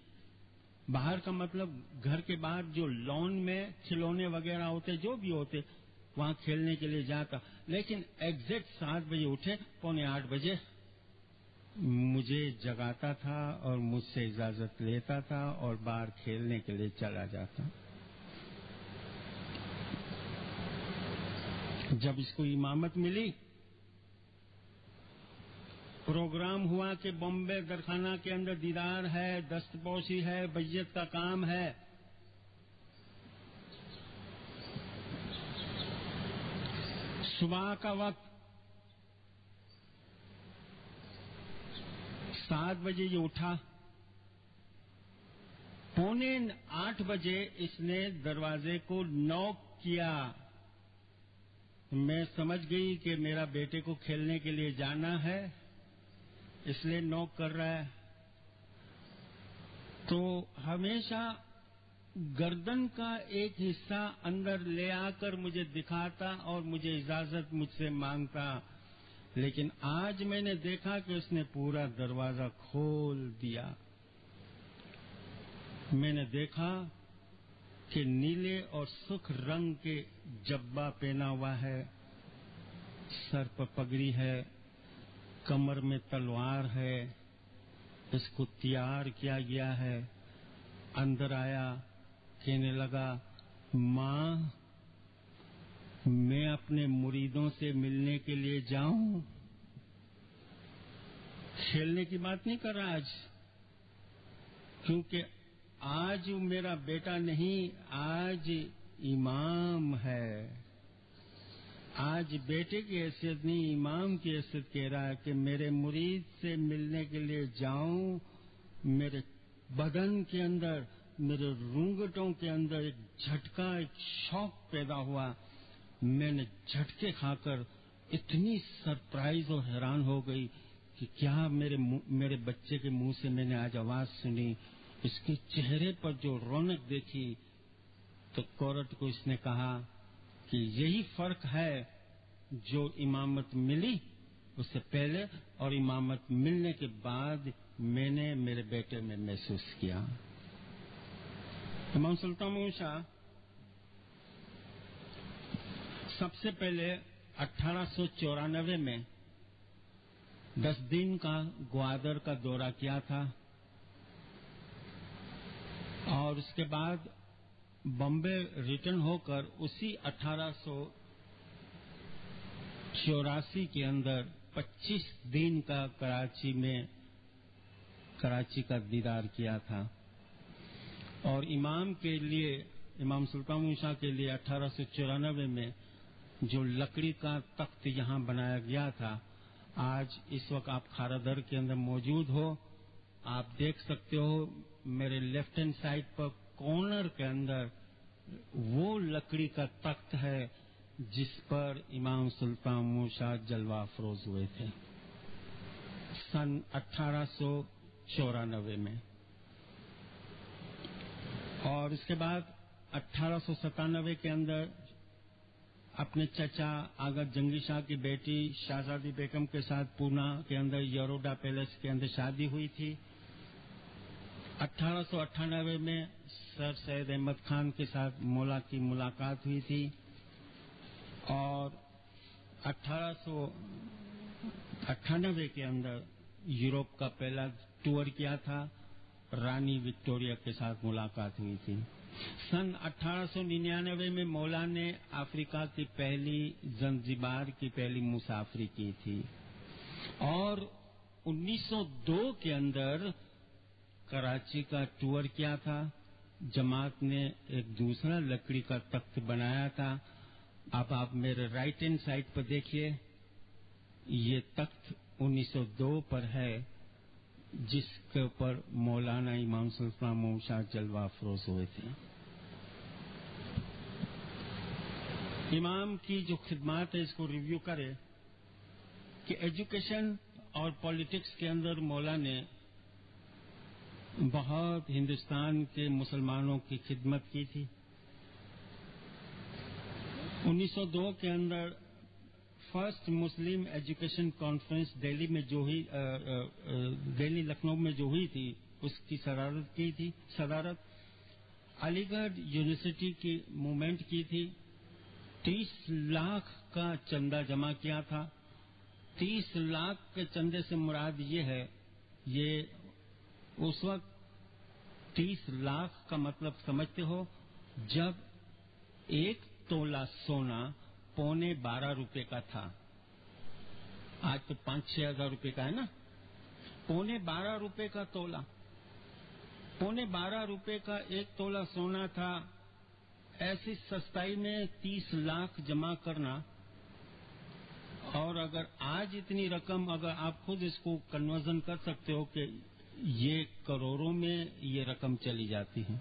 باہر کا مطلب گھر کے باہر جو لان میں کھلونے وغیرہ ہوتے جو بھی ہوتے وہاں کھیلنے کے لیے جاتا، لیکن ایگزیکٹ 7 بجے اٹھے 7:45 بجے مجھے جگاتا تھا اور مجھ سے اجازت لیتا تھا اور باہر کھیلنے کے لیے چلا جاتا. جب اس کو امامت ملی، پروگرام ہوا کہ بامبے درخانہ کے اندر دیدار ہے، دستپوشی ہے، بیعت کا کام ہے. صبح کا وقت 7 بجے یہ اٹھا. 7:45 بجے اس نے دروازے کو نوک کیا. میں سمجھ گئی کہ میرا بیٹے کو کھیلنے کے لیے جانا ہے، اس لیے نوک کر رہا ہے. تو ہمیشہ گردن کا ایک حصہ اندر لے آ کر مجھے دکھاتا اور مجھے اجازت مجھ سے مانگتا، لیکن آج میں نے دیکھا کہ اس نے پورا دروازہ کھول دیا. میں نے دیکھا کہ نیلے اور سرخ رنگ کے جبہ پہنا ہوا ہے، سر پر پگڑی ہے، کمر میں تلوار ہے، اس کو تیار کیا گیا ہے. اندر آیا، کہنے لگا ماں میں اپنے مریدوں سے ملنے کے لیے جاؤں. کھیلنے کی بات نہیں کر رہا آج، کیونکہ آج میرا بیٹا نہیں، آج امام ہے. آج بیٹے کی حیثیت نہیں، امام کی حیثیت کہہ رہا ہے کہ میرے مرید سے ملنے کے لیے جاؤں. میرے بدن کے اندر، میرے رونگٹوں کے اندر ایک جھٹکا، ایک شوق پیدا ہوا. میں نے جھٹکے کھا کر اتنی سرپرائز اور حیران ہو گئی کہ کیا میرے بچے کے منہ سے میں نے آج آواز سنی. اس کے چہرے پر جو رونق دیکھی تو کورٹ کو اس نے کہا کہ یہی فرق ہے جو امامت ملی اس سے پہلے اور امامت ملنے کے بعد میں نے میرے بیٹے میں محسوس کیا. امام سلطان محمود شاہ سب سے پہلے 1894 میں 10 دن کا گوادر کا دورہ کیا تھا، اور اس کے بعد بمبے ریٹرن ہو کر اسی 1884 کے اندر 25 دن کا کراچی کا دیدار کیا تھا. اور امام کے لیے، امام سلطان محمود شاہ کے لیے 1894 میں جو لکڑی کا تخت یہاں بنایا گیا تھا، آج اس وقت آپ کھارا در کے اندر موجود ہو، آپ دیکھ سکتے ہو میرے لیفٹ ہینڈ سائڈ پر کارنر کے اندر وہ لکڑی کا تخت ہے جس پر امام سلطان محمود شاہ جلوہ افروز ہوئے تھے سن 1894 میں. اور اس کے بعد 1897 کے اندر اپنے چچا آغا جنگی شاہ کی بیٹی شہزادی بیگم کے ساتھ پونا کے اندر یروڈا پیلس کے اندر شادی ہوئی تھی. 1898 میں سر سید احمد خان کے ساتھ مولا کی ملاقات ہوئی تھی، اور 1898 کے اندر یورپ کا پہلا ٹور کیا تھا، رانی وکٹوریہ کے ساتھ ملاقات ہوئی تھی. سن 1899 میں مولا نے افریقہ کی پہلی زنزبار کی پہلی مسافری کی تھی، اور 1902 کے اندر کراچی کا ٹور کیا تھا. جماعت نے ایک دوسرا لکڑی کا تخت بنایا تھا. اب آپ میرے رائٹ ہینڈ سائڈ پر دیکھیے، یہ تخت 1902 پر ہے. جس کے اوپر مولانا امام سلطان محمد شاہ جلوہ افروز ہوئے تھے. امام کی جو خدمات ہے اس کو ریویو کرے کہ ایجوکیشن اور پالیٹکس کے اندر مولا نے بہت ہندوستان کے مسلمانوں کی خدمت کی تھی. 1902 کے اندر فرسٹ مسلم ایجوکیشن کانفرنس دہلی میں جو ہوئی دہلی لکھنؤ میں جو ہوئی تھی اس کی صدارت کی تھی. علی گڑھ یونیورسٹی کی موومنٹ کی تھی. 30 لاکھ کا چندہ جمع کیا تھا. 30 لاکھ کے چندے سے مراد یہ ہے، یہ اس وقت 30 لاکھ کا مطلب سمجھتے ہو جب 1 تولہ سونا 12.25 روپے کا تھا. آج تو 5-6 ہزار روپے کا ہے نا. 12.25 روپے کا تولہ، 12.25 روپے کا 1 تولہ سونا تھا. ایسی سستائی میں 30 لاکھ جمع کرنا، اور اگر آج اتنی رقم، اگر آپ خود اس کو کنورژن کر سکتے ہو کہ یہ کروڑوں میں یہ رقم چلی جاتی ہے.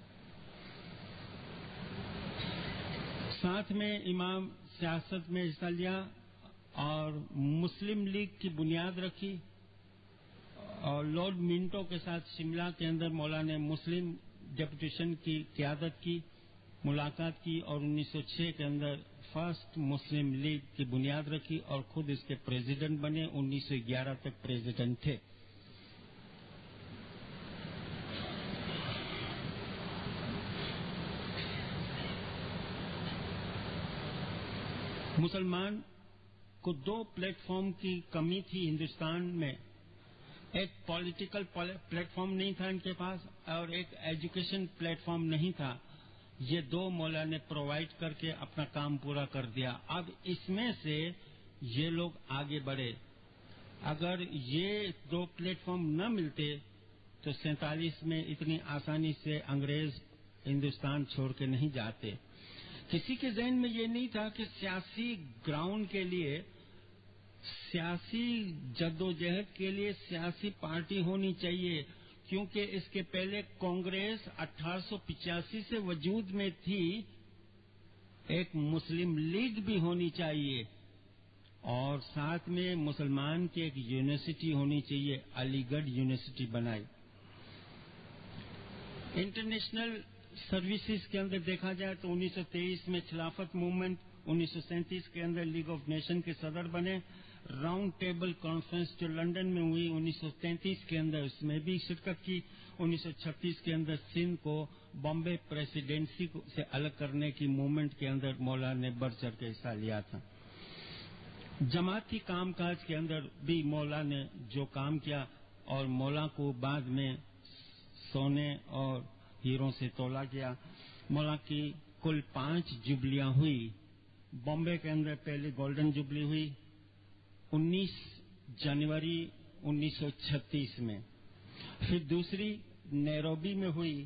ساتھ میں امام سیاست میں حصہ لیا اور مسلم لیگ کی بنیاد رکھی، اور لارڈ منٹو کے ساتھ شملہ کے اندر مولا نے مسلم ڈیپوٹیشن کی قیادت کی، ملاقات کی، اور 1906 کے اندر فرسٹ مسلم لیگ کی بنیاد رکھی اور خود اس کے پریزیڈنٹ بنے. 1911 تک پریزیڈنٹ تھے. مسلمان کو 2 پلیٹ فارم کی کمی تھی ہندوستان میں. ایک پولیٹیکل پلیٹ فارم نہیں تھا ان کے پاس، اور ایک ایجوکیشن پلیٹ فارم نہیں تھا. یہ 2 مولا نے پرووائڈ کر کے اپنا کام پورا کر دیا. اب اس میں سے یہ لوگ آگے بڑھے. اگر یہ 2 پلیٹ فارم نہ ملتے تو 47 میں اتنی آسانی سے انگریز ہندوستان چھوڑ کے نہیں جاتے. کسی کے ذہن میں یہ نہیں تھا کہ سیاسی گراؤنڈ کے لیے، سیاسی جدوجہد کے لیے سیاسی پارٹی ہونی چاہیے، کیونکہ اس کے پہلے کانگریس 1885 سے وجود میں تھی. ایک مسلم لیگ بھی ہونی چاہیے، اور ساتھ میں مسلمان کی ایک یونیورسٹی ہونی چاہیے. علی گڑھ یونیورسٹی بنائی. انٹرنیشنل سروسز کے اندر دیکھا جائے تو 1923 میں خلافت موومنٹ، 1937 کے اندر لیگ آف نیشن کے صدر بنے. راؤنڈ ٹیبل کانفرنس جو لندن میں ہوئی 1933 کے اندر، اس میں بھی شرکت کی. 1936 کے اندر سندھ کو بامبے پریسیڈنسی سے الگ کرنے کی موومنٹ کے اندر مولا نے بڑھ چڑھ کے حصہ لیا تھا. جماعتی کام کاج کے اندر بھی مولا نے جو کام کیا، اور مولا کو بعد میں سونے اور ہیروں سے تولا گیا. مولا کی کل 5 جبلیاں ہوئی. بامبے کے اندر پہلی گولڈن جبلی ہوئی 19 جنوری 1936 میں. پھر دوسری نیروبی میں ہوئی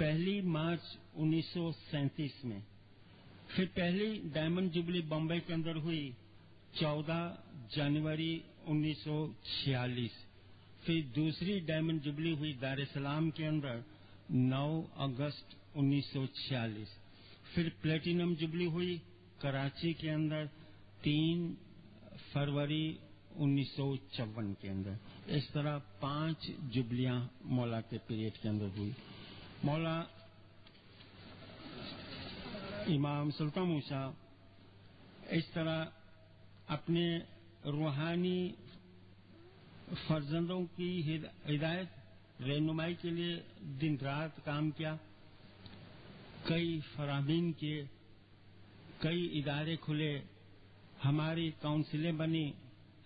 1 مارچ 1937 میں. پھر پہلی ڈائمنڈ جبلی بامبے کے اندر ہوئی 14 جنوری 1946. پھر دوسری ڈائمنڈ جبلی ہوئی دار السلام کے اندر 9 اگست 1946. پھر پلیٹینم جبلی ہوئی کراچی کے اندر 3 فروری 1954 کے اندر. اس طرح 5 جبلیاں مولا کے پیریڈ کے اندر ہوئی. مولا امام سلطان موسیٰ اس طرح اپنے روحانی فرزندوں کی ہدایت رہنمائی کے لیے دن رات کام کیا. کئی فرامین کیے، کئی ادارے کھلے، ہماری کاؤنسلیں بنی،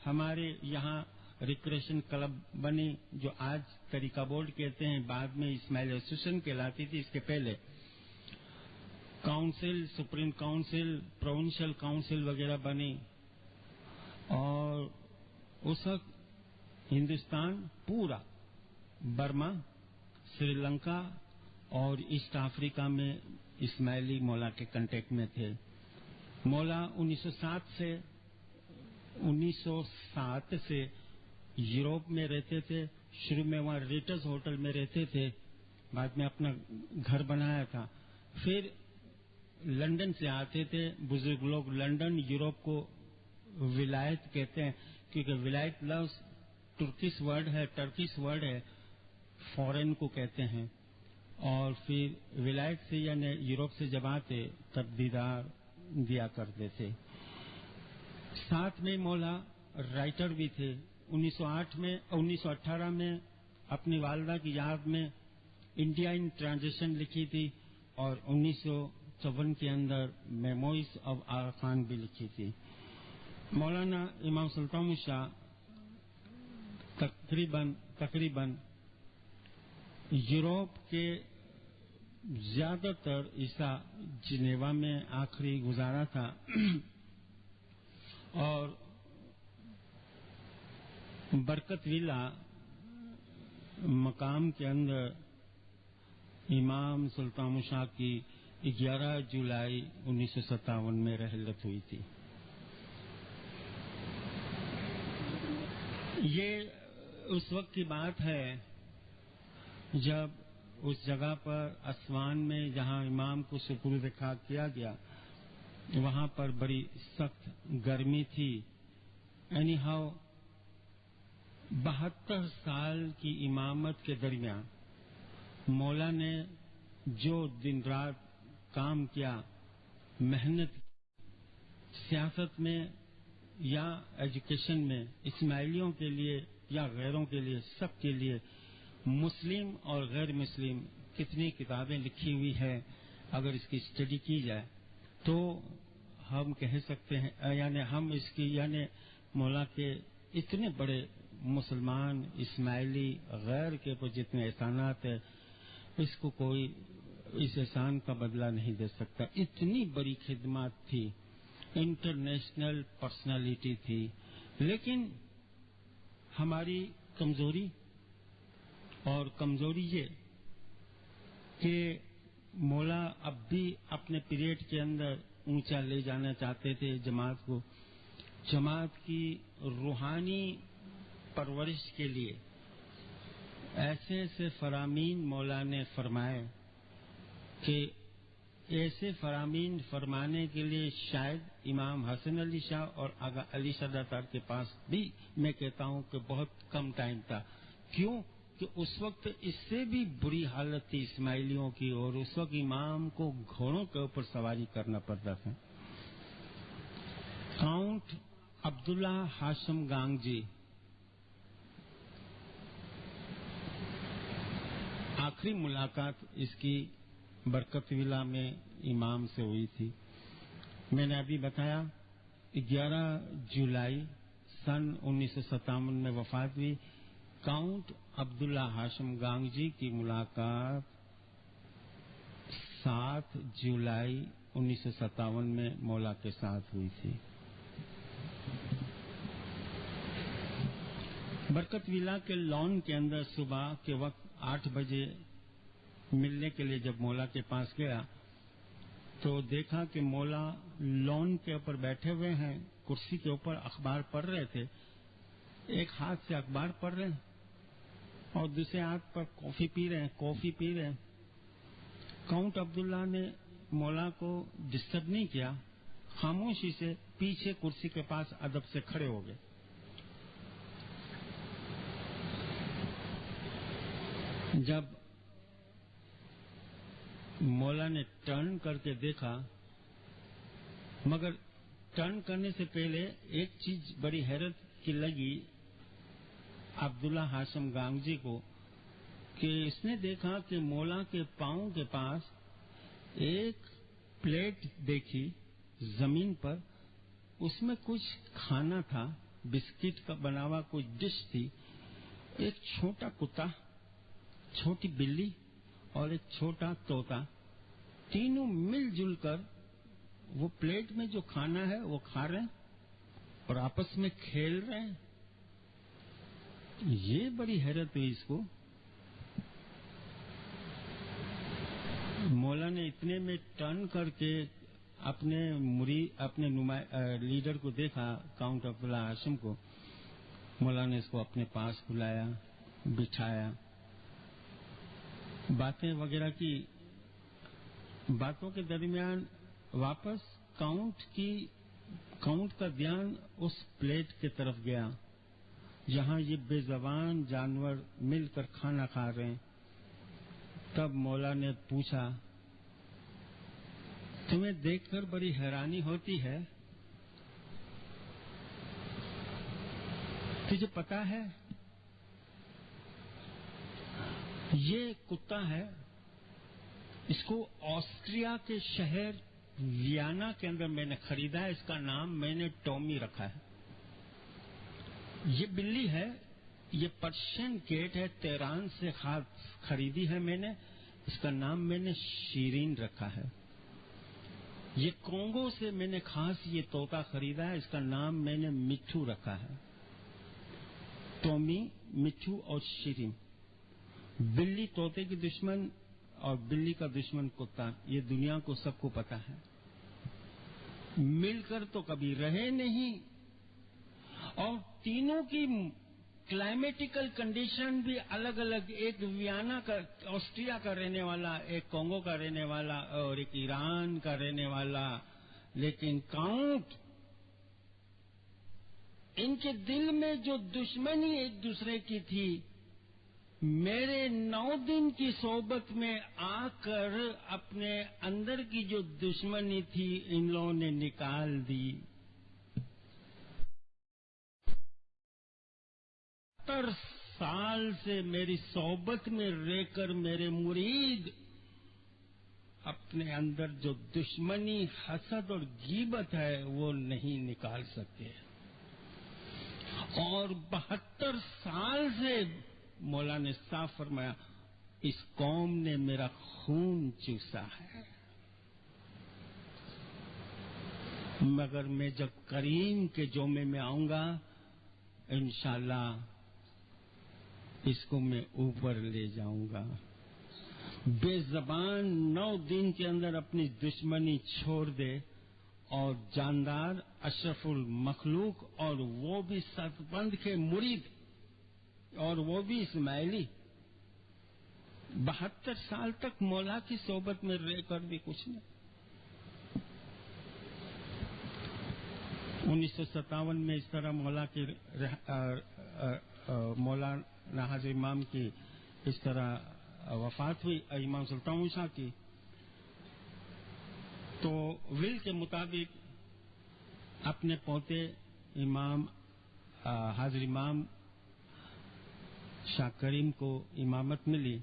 ہمارے یہاں ریکریشن کلب بنی جو آج طریقہ بورڈ کہتے ہیں، بعد میں اسماعیل ایسوسیشن کہلاتی تھی. اس کے پہلے council, supreme council, provincial council وغیرہ بنی. اور اس وقت ہندوستان پورا، برما، سری لنکا اور ایسٹ افریقہ میں اسماعیلی مولا کے کنٹیکٹ میں تھے. مولا 1907 سے یوروپ میں رہتے تھے. شروع میں وہاں ریٹس ہوٹل میں رہتے تھے، بعد میں اپنا گھر بنایا تھا. پھر لندن سے آتے تھے بزرگ لوگ. لندن یورپ کو ولایت کہتے ہیں کیونکہ ولایت لفظ ٹرکش ورڈ ہے، فورن کو کہتے ہیں. اور پھر ولایت سے یعنی یورپ سے جب آتے تب دیدار دیا کرتے تھے. ساتھ میں مولا رائٹر بھی تھے. 1918 میں اپنی والدہ کی یاد میں انڈیا ان ٹرانزیشن لکھی تھی اور 1954 کے اندر میموریز آف آغا خان بھی لکھی تھی. مولانا امام سلطان شاہ تقریباً یورپ کے زیادہ تر عیسیٰ جنیوا میں آخری گزارا تھا اور برکت ویلا مقام کے اندر امام سلطان شاہ کی 11 جولائی 1957 میں رحلت ہوئی تھی. یہ اس وقت کی بات ہے جب اس جگہ پر اسوان میں جہاں امام کو سپرد خاک کیا گیا وہاں پر بڑی سخت گرمی تھی. اینی ہاؤ 72 سال کی امامت کے درمیان مولا نے جو دن رات کام کیا، محنت سیاست میں یا ایجوکیشن میں، اسماعیلیوں کے لیے یا غیروں کے لیے، سب کے لیے، مسلم اور غیر مسلم کتنی کتابیں لکھی ہوئی ہے. اگر اس کی اسٹڈی کی جائے تو ہم کہہ سکتے ہیں یعنی مولا کے اتنے بڑے مسلمان اسماعیلی غیر کے پر جتنے احسانات ہیں اس کو کوئی اس احسان کا بدلہ نہیں دے سکتا. اتنی بڑی خدمات تھی، انٹرنیشنل پرسنالٹی تھی. لیکن ہماری کمزوری یہ کہ مولا اب بھی اپنے پیریڈ کے اندر اونچا لے جانا چاہتے تھے جماعت کو. جماعت کی روحانی پرورش کے لیے ایسے فرامین مولا نے فرمائے کہ ایسے فرامین فرمانے کے لیے شاید امام حسن علی شاہ اور آغا علی شاہ داتار کے پاس بھی میں کہتا ہوں کہ بہت کم ٹائم تھا. کیوں کہ اس وقت اس سے بھی بری حالت تھی اسماعیلیوں کی، اور اس وقت امام کو گھوڑوں کے اوپر سواری کرنا پڑتا تھا. کاؤنٹ عبداللہ ہاشم گانگ جی آخری ملاقات اس کی برکت ویلا میں امام سے ہوئی تھی. میں نے ابھی بتایا 11 جولائی سن 1957 میں وفات ہوئی. کاؤنٹ عبداللہ ہاشم گانگ جی کی ملاقات 7 جولائی 1957 میں مولا کے ساتھ ہوئی تھی. برکت ویلا کے لان کے اندر صبح کے وقت 8 بجے ملنے کے لیے جب مولا کے پاس گیا تو دیکھا کہ مولا لان کے اوپر بیٹھے ہوئے ہیں، کرسی کے اوپر اخبار پڑھ رہے تھے. ایک ہاتھ سے اخبار پڑھ رہے ہیں اور دوسرے ہاتھ پر کافی پی رہے ہیں. کاؤنٹ عبداللہ نے مولا کو ڈسٹرب نہیں کیا، خاموشی سے پیچھے کرسی کے پاس ادب سے کھڑے ہو گئے. جب مولا نے ٹرن کر کے دیکھا، مگر ٹرن کرنے سے پہلے ایک چیز بڑی حیرت کی لگی عبداللہ ہاشم گانگ جی کو کہ اس نے دیکھا کہ مولا کے پاؤں کے پاس ایک پلیٹ دیکھی زمین پر، اس میں کچھ کھانا تھا، بسکٹ کا بنا ہوا کچھ ڈش تھی. ایک چھوٹا کتا، چھوٹی بلی اور ایک چھوٹا طوطا، تینوں مل جل کر وہ پلیٹ میں جو کھانا ہے وہ کھا رہے ہیں اور آپس میں کھیل رہے ہیں. یہ بڑی حیرت ہوئی اس کو. مولا نے اتنے میں ٹرن کر کے اپنے لیڈر کو دیکھا، کاؤنٹ عبداللہ ہاشم کو. مولا نے اس کو اپنے پاس بلایا بٹھایا. باتیں وغیرہ کی باتوں کے درمیان واپس کاؤنٹ کا دھیان اس پلیٹ کی طرف گیا جہاں یہ بے زبان جانور مل کر کھانا کھا رہے ہیں. تب مولا نے پوچھا، تمہیں دیکھ کر بڑی حیرانی ہوتی ہے، تجھے پتا ہے یہ کتا ہے، اس کو آسٹریا کے شہر ویانا کے اندر میں نے خریدا ہے، اس کا نام میں نے ٹومی رکھا ہے. یہ بلی ہے، یہ پرشین کیٹ ہے، تہران سے خریدی ہے میں نے، اس کا نام میں نے شیرین رکھا ہے. یہ کونگو سے میں نے خاص یہ طوطا خریدا ہے، اس کا نام میں نے مٹھو رکھا ہے. ٹومی، مٹھو اور شیرین. بلی طوطے کی دشمن اور بلی کا دشمن کتا، یہ دنیا کو سب کو پتا ہے. مل کر تو کبھی رہے نہیں، اور تینوں کی کلائمیٹیکل کنڈیشن بھی الگ الگ. ایک ویانا کا آسٹریا کا رہنے والا، ایک کونگو کا رہنے والا اور ایک ایران کا رہنے والا. لیکن کاؤنٹ ان کے دل میں جو دشمنی ایک دوسرے کی تھی، میرے 9 دن کی صحبت میں آ کر اپنے اندر کی جو دشمنی تھی ان لوگوں نے نکال دی. 70 سال سے میری صحبت میں رہ کر میرے مرید اپنے اندر جو دشمنی، حسد اور غیبت ہے وہ نہیں نکال سکتے. اور 72 سال سے مولا نے صاف فرمایا، اس قوم نے میرا خون چوسا ہے، مگر میں جب کریم کے جومے میں آؤں گا انشاءاللہ اس کو میں اوپر لے جاؤں گا. بے زبان 9 دن کے اندر اپنی دشمنی چھوڑ دے، اور جاندار اشرف المخلوق، اور وہ بھی ستبند کے مرید، اور وہ بھی اسماعیلی. 72 سال تک مولا کی صحبت میں رہ کر بھی کچھ نہیں. 1957 میں اس طرح مولانا حاضر امام کی اس طرح وفات ہوئی، امام سلطان شاہ کی. تو ول کے مطابق اپنے پوتے امام حاضر امام شاہ کریم کو امامت ملی.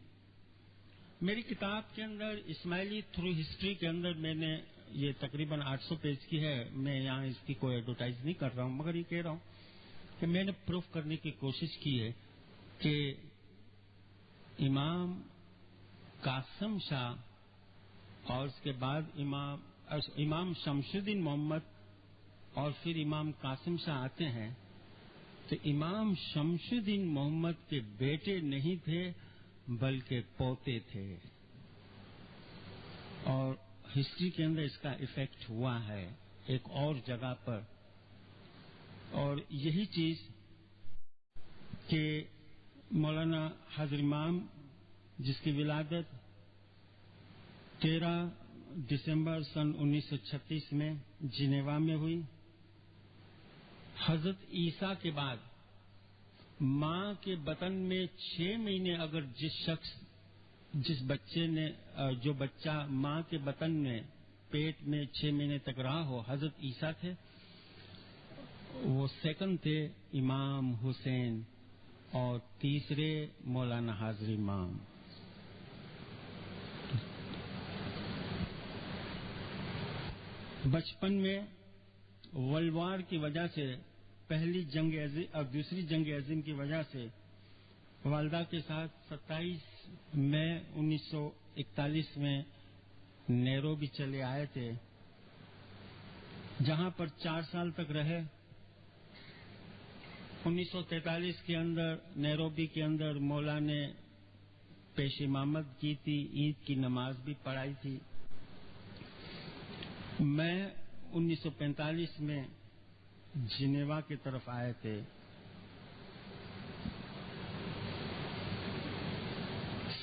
میری کتاب کے اندر اسماعیلی تھرو ہسٹری کے اندر میں نے یہ تقریباً 800 پیج کی ہے. میں یہاں اس کی کوئی ایڈورٹائز نہیں کر رہا ہوں، مگر یہ کہہ رہا ہوں کہ میں نے پروف کرنے کی کوشش کی ہے کہ امام قاسم شاہ اور اس کے بعد امام شمس الدین محمد اور پھر امام قاسم شاہ آتے ہیں، تو امام شمس الدین محمد کے بیٹے نہیں تھے بلکہ پوتے تھے. اور ہسٹری کے اندر اس کا ایفیکٹ ہوا ہے ایک اور جگہ پر. اور یہی چیز کہ مولانا حاضر امام جس کی ولادت 13 دسمبر سن 1936 میں جنیوا میں ہوئی. حضرت عیسیٰ کے بعد ماں کے بطن میں 6 مہینے اگر جس بچے نے جو بچہ ماں کے بطن میں پیٹ میں 6 مہینے تک رہا ہو، حضرت عیسیٰ تھے. وہ سیکنڈ تھے امام حسین، اور تیسرے مولانا حاضر امام. بچپن میں ورلڈ وار کی وجہ سے، پہلی جنگ عظیم اور دوسری جنگ عظیم کی وجہ سے والدہ کے ساتھ 27 مئی 1941 میں نیروبی چلے آئے تھے، جہاں پر 4 سال تک رہے. 1943 کے اندر نیروبی کے اندر مولا نے پیش امامت کی تھی، عید کی نماز بھی پڑھائی تھی. میں 1945 میں جنیوا کی طرف آئے تھے.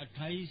28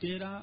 13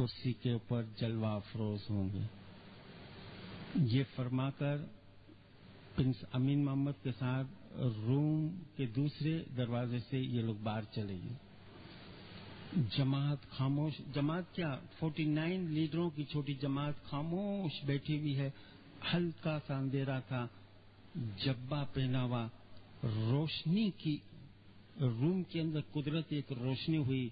کرسی کے اوپر جلوہ افروز ہوں گے. یہ فرما کر پرنس امین محمد کے ساتھ روم کے دوسرے دروازے سے یہ لوگ باہر چلے گئے. جماعت خاموش، جماعت کیا 49 لیڈروں کی چھوٹی جماعت خاموش بیٹھی ہوئی ہے. ہلکا سا اندھیرا تھا، جبہ پہنا ہوا، روشنی کی روم کے اندر قدرتی ایک روشنی ہوئی.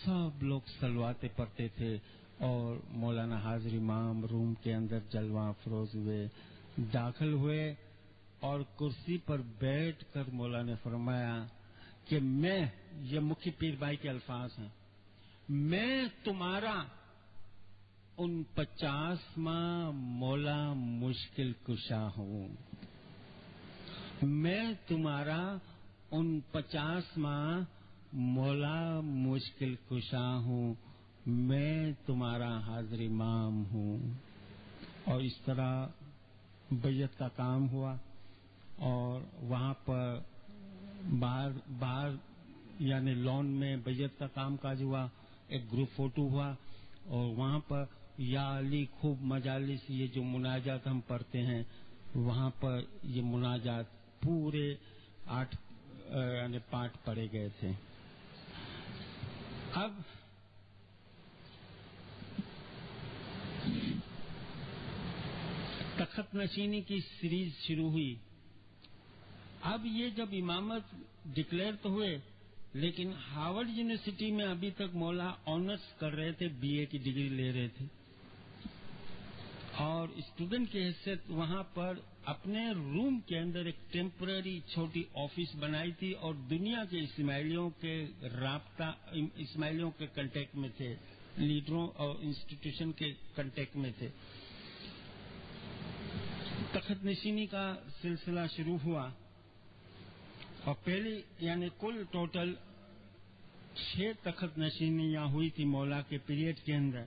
سب لوگ سلواتے پڑھتے تھے اور مولانا حاضر امام روم کے اندر جلوہ افروز ہوئے، داخل ہوئے اور کرسی پر بیٹھ کر مولا نے فرمایا کہ میں، یہ مکھی پیر بھائی کے الفاظ ہیں، میں تمہارا 49واں مولا مشکل کشا ہوں. میں تمہارا 49واں مولا مشکل کشا ہوں. میں تمہارا حاضر امام ہوں. اور اس طرح بیعت کا کام ہوا اور وہاں پر باہر یعنی لان میں بیعت کا کام کاج ہوا. ایک گروپ فوٹو ہوا اور وہاں پر یا علی خوب مجالس، یہ جو مناجات ہم پڑھتے ہیں، وہاں پر یہ مناجات پورے 8 یعنی پارٹ پڑھے گئے تھے. اب تخت نشینی کی سیریز شروع ہوئی. اب یہ جب امامت ڈکلیئر تو ہوئے، لیکن ہارورڈ یونیورسٹی میں ابھی تک مولا آنرس کر رہے تھے، بی اے کی ڈگری لے رہے تھے اور اسٹوڈنٹ کی حیثیت وہاں پر اپنے روم کے اندر ایک ٹیمپرری چھوٹی آفس بنائی تھی اور دنیا کے اسماعیلیوں کے رابطہ، اسماعیلیوں کے کنٹیکٹ میں تھے، لیڈروں اور انسٹیٹیوشن کے کنٹیکٹ میں تھے. تخت نشینی کا سلسلہ شروع ہوا اور پہلی یعنی کل ٹوٹل 6 تخت نشینیاں ہوئی تھی مولا کے پیریڈ کے اندر.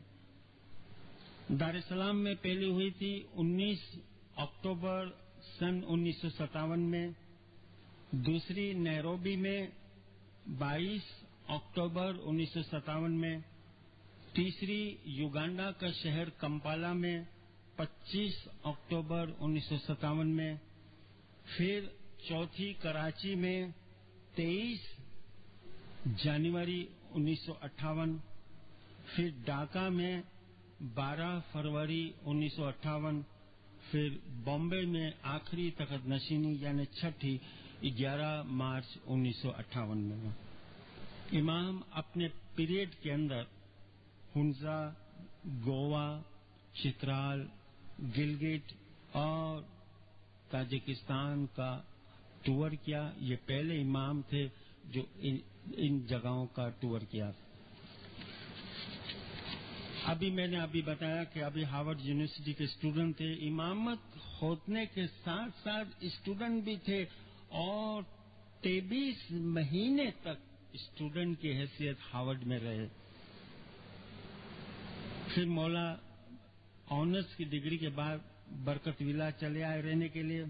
دار السلام میں پہلی ہوئی تھی 19 اکتوبر سن 1957 میں، دوسری نیروبی میں 22 اکتوبر 1957 میں، تیسری یوگانڈا کا شہر کمپالا میں 25 اکتوبر 1957 میں، پھر چوتھی کراچی میں 23 جنوری 1958، پھر ڈھاکہ میں 12 فروری 1958، پھر بامبے میں آخری تخت نشینی یعنی چھٹی 11 مارچ 1958 میں. امام اپنے پیریڈ کے اندر ہنزا، گوا، چترال، گلگت اور تاجکستان کا ٹور کیا. یہ پہلے امام تھے جو ان جگہوں کا ٹور کیا. ابھی میں نے بتایا کہ ابھی ہارورڈ یونیورسٹی کے اسٹوڈنٹ تھے. امامت ہونے کے ساتھ ساتھ اسٹوڈنٹ بھی تھے اور 23 مہینے تک اسٹوڈنٹ کی حیثیت ہارورڈ میں رہے. پھر مولا آنرس کی ڈگری کے بعد برکت ولا چلے آئے رہنے کے لیے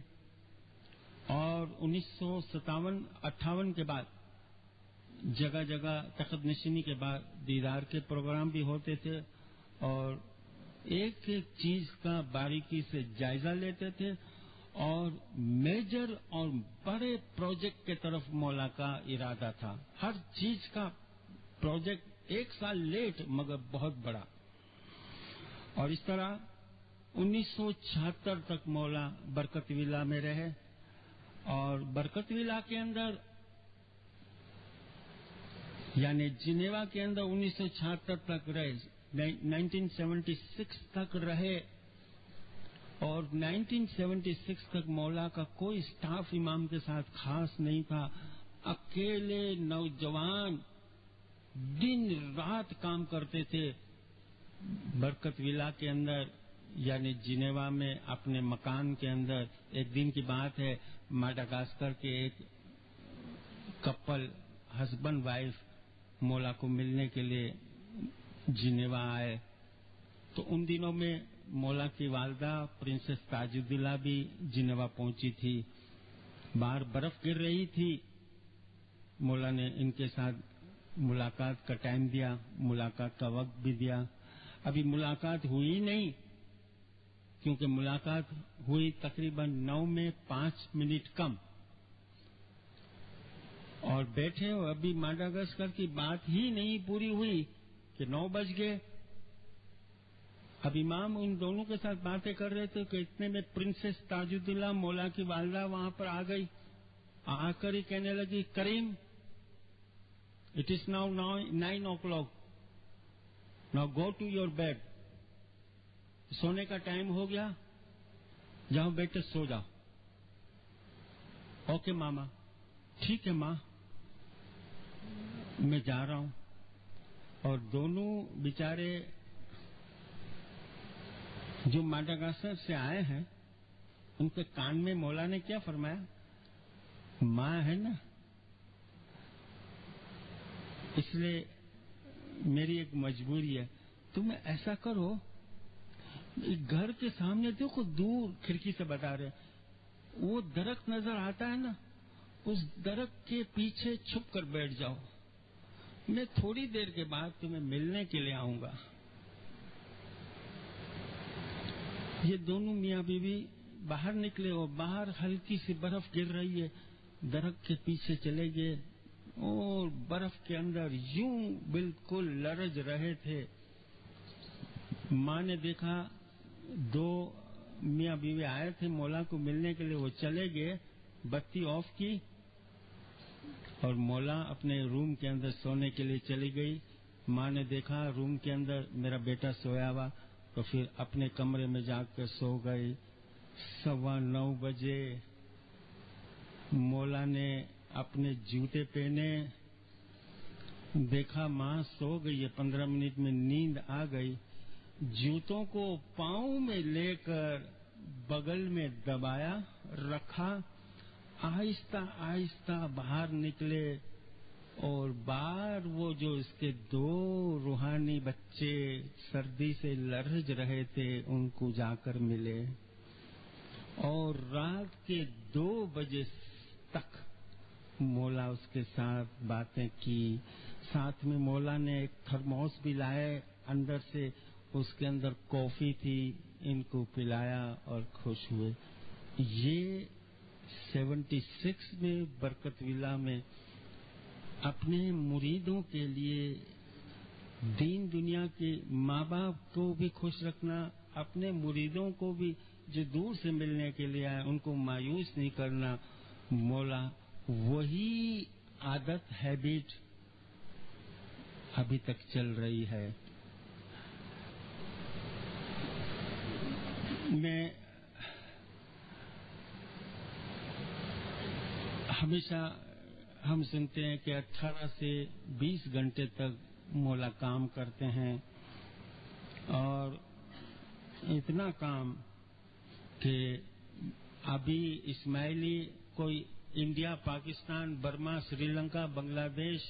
اور 1957-58 کے بعد جگہ جگہ تخت نشینی کے بعد دیدار کے پروگرام بھی ہوتے تھے اور ایک ایک چیز کا باریکی سے جائزہ لیتے تھے اور میجر اور بڑے پروجیکٹ کے طرف مولا کا ارادہ تھا. ہر چیز کا پروجیکٹ 1 سال لیٹ مگر بہت بڑا. اور اس طرح 1976 تک مولا برکت ولا میں رہے اور برکت ولا کے اندر یعنی جنیوا کے اندر 1976 تک رہے، 1976 تک رہے اور 1976 تک مولا کا کوئی سٹاف امام کے ساتھ خاص نہیں تھا. اکیلے نوجوان دن رات کام کرتے تھے برکت ولا کے اندر یعنی جنیوا میں اپنے مکان کے اندر. ایک دن کی بات ہے، ماڈاگاسکر کے ایک کپل ہسبینڈ وائف مولا کو ملنے کے لیے جنیوا آئے تو ان دنوں میں مولا کی والدہ پرنسس تاج الدولہ بھی جنیوا پہنچی تھی. باہر برف گر رہی تھی. مولا نے ان کے ساتھ ملاقات کا ٹائم دیا، ملاقات کا وقت بھی دیا ابھی ملاقات ہوئی نہیں، کیونکہ ملاقات ہوئی تقریباً 9 میں 5 منٹ کم، اور بیٹھے ہو ابھی ماڈاگاسکر کی بات ہی نہیں پوری ہوئی کہ 9 بج گئے. اب امام ان دونوں کے ساتھ باتیں کر رہے تھے کہ اتنے میں پرنسس تاج الدلہ مولا کی والدہ وہاں پر آ گئی. آ کر ہی کہنے لگی Karim it is now 9 o'clock, now go to your bed. سونے کا ٹائم ہو گیا، جاؤ بیٹے سو جاؤ. اوکے ماما، ٹھیک ہے ماں میں جا رہا ہوں. اور دونوں بیچارے جو ماڈاگاسکر سے آئے ہیں ان کے کان میں مولا نے کیا فرمایا؟ ماں ہے نا، اس لیے میری ایک مجبوری ہے، تم ایسا کرو گھر کے سامنے دیکھو دور کھڑکی سے بتا رہے وہ درخت نظر آتا ہے نا، اس درخت کے پیچھے چھپ کر بیٹھ جاؤ، میں تھوڑی دیر کے بعد تمہیں ملنے کے لیے آؤں گا. یہ دونوں میاں بیوی باہر نکلے اور باہر ہلکی سی برف گر رہی ہے، درخت کے پیچھے چلے گئے اور برف کے اندر یوں بالکل لرز رہے تھے. ماں نے دیکھا 2 میاں بیوی آئے تھے مولا کو ملنے کے لیے، وہ چلے گئے، بتی آف کی اور مولا اپنے روم کے اندر سونے کے لیے چلی گئی. ماں نے دیکھا روم کے اندر میرا بیٹا سویا ہوا، تو پھر اپنے کمرے میں جا کر سو گئی. 9:15 بجے مولا نے اپنے جوتے پہنے، دیکھا ماں سو گئی ہے، 15 منٹ میں نیند آ گئی. جوتوں کو پاؤں میں لے کر بغل میں دبایا رکھا، آہستہ آہستہ باہر نکلے اور باہر وہ جو اس کے 2 روحانی بچے سردی سے لرز رہے تھے ان کو جا کر ملے، اور رات کے 2 بجے تک مولا اس کے ساتھ باتیں کی. ساتھ میں مولا نے ایک تھرموس بھی لائے اندر سے، اس کے اندر کافی تھی، ان کو پلایا اور خوش ہوئے. یہ 76 میں برکت ولا میں اپنے مریدوں کے لیے دین دنیا کے ماں باپ کو بھی خوش رکھنا، اپنے مریدوں کو بھی جو دور سے ملنے کے لیے آئے ان کو مایوس نہیں کرنا. مولا وہی عادت ہیبٹ ابھی تک چل رہی ہے. میں ہمیشہ ہم سنتے ہیں کہ 18 سے 20 گھنٹے تک مولا کام کرتے ہیں، اور اتنا کام کہ ابھی اسماعیلی کوئی انڈیا، پاکستان، برما، سری لنکا، بنگلہ دیش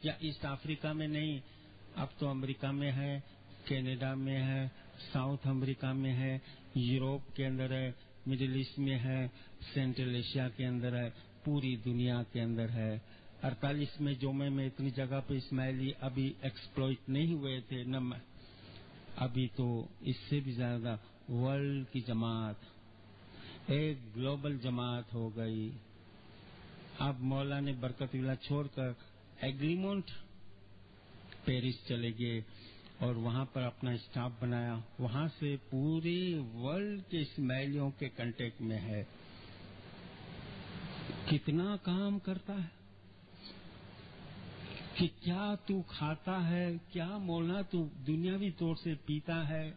یا ایسٹ افریقہ میں نہیں، اب تو امریکہ میں ہے، کینیڈا میں ہے، ساؤتھ امریکہ میں ہے، یوروپ کے اندر ہے، مڈل ایسٹ میں ہے، سینٹرل ایشیا کے اندر ہے، پوری دنیا کے اندر ہے. 48 میں جمعے میں اتنی جگہ پہ اسماعیلی ابھی ایکسپلوئٹ نہیں ہوئے تھے نہ، ابھی تو اس سے بھی زیادہ ورلڈ کی جماعت ایک گلوبل جماعت ہو گئی. اب مولا نے برکت ولا چھوڑ کر ایگریمنٹ پیرس چلے گئے اور وہاں پر اپنا اسٹاف بنایا، وہاں سے پورے ورلڈ کے اسماعیلیوں کے کنٹیکٹ میں ہے. کتنا کام کرتا ہے کہ کیا تو کھاتا ہے، کیا مولا تو دنیاوی طور سے پیتا ہے،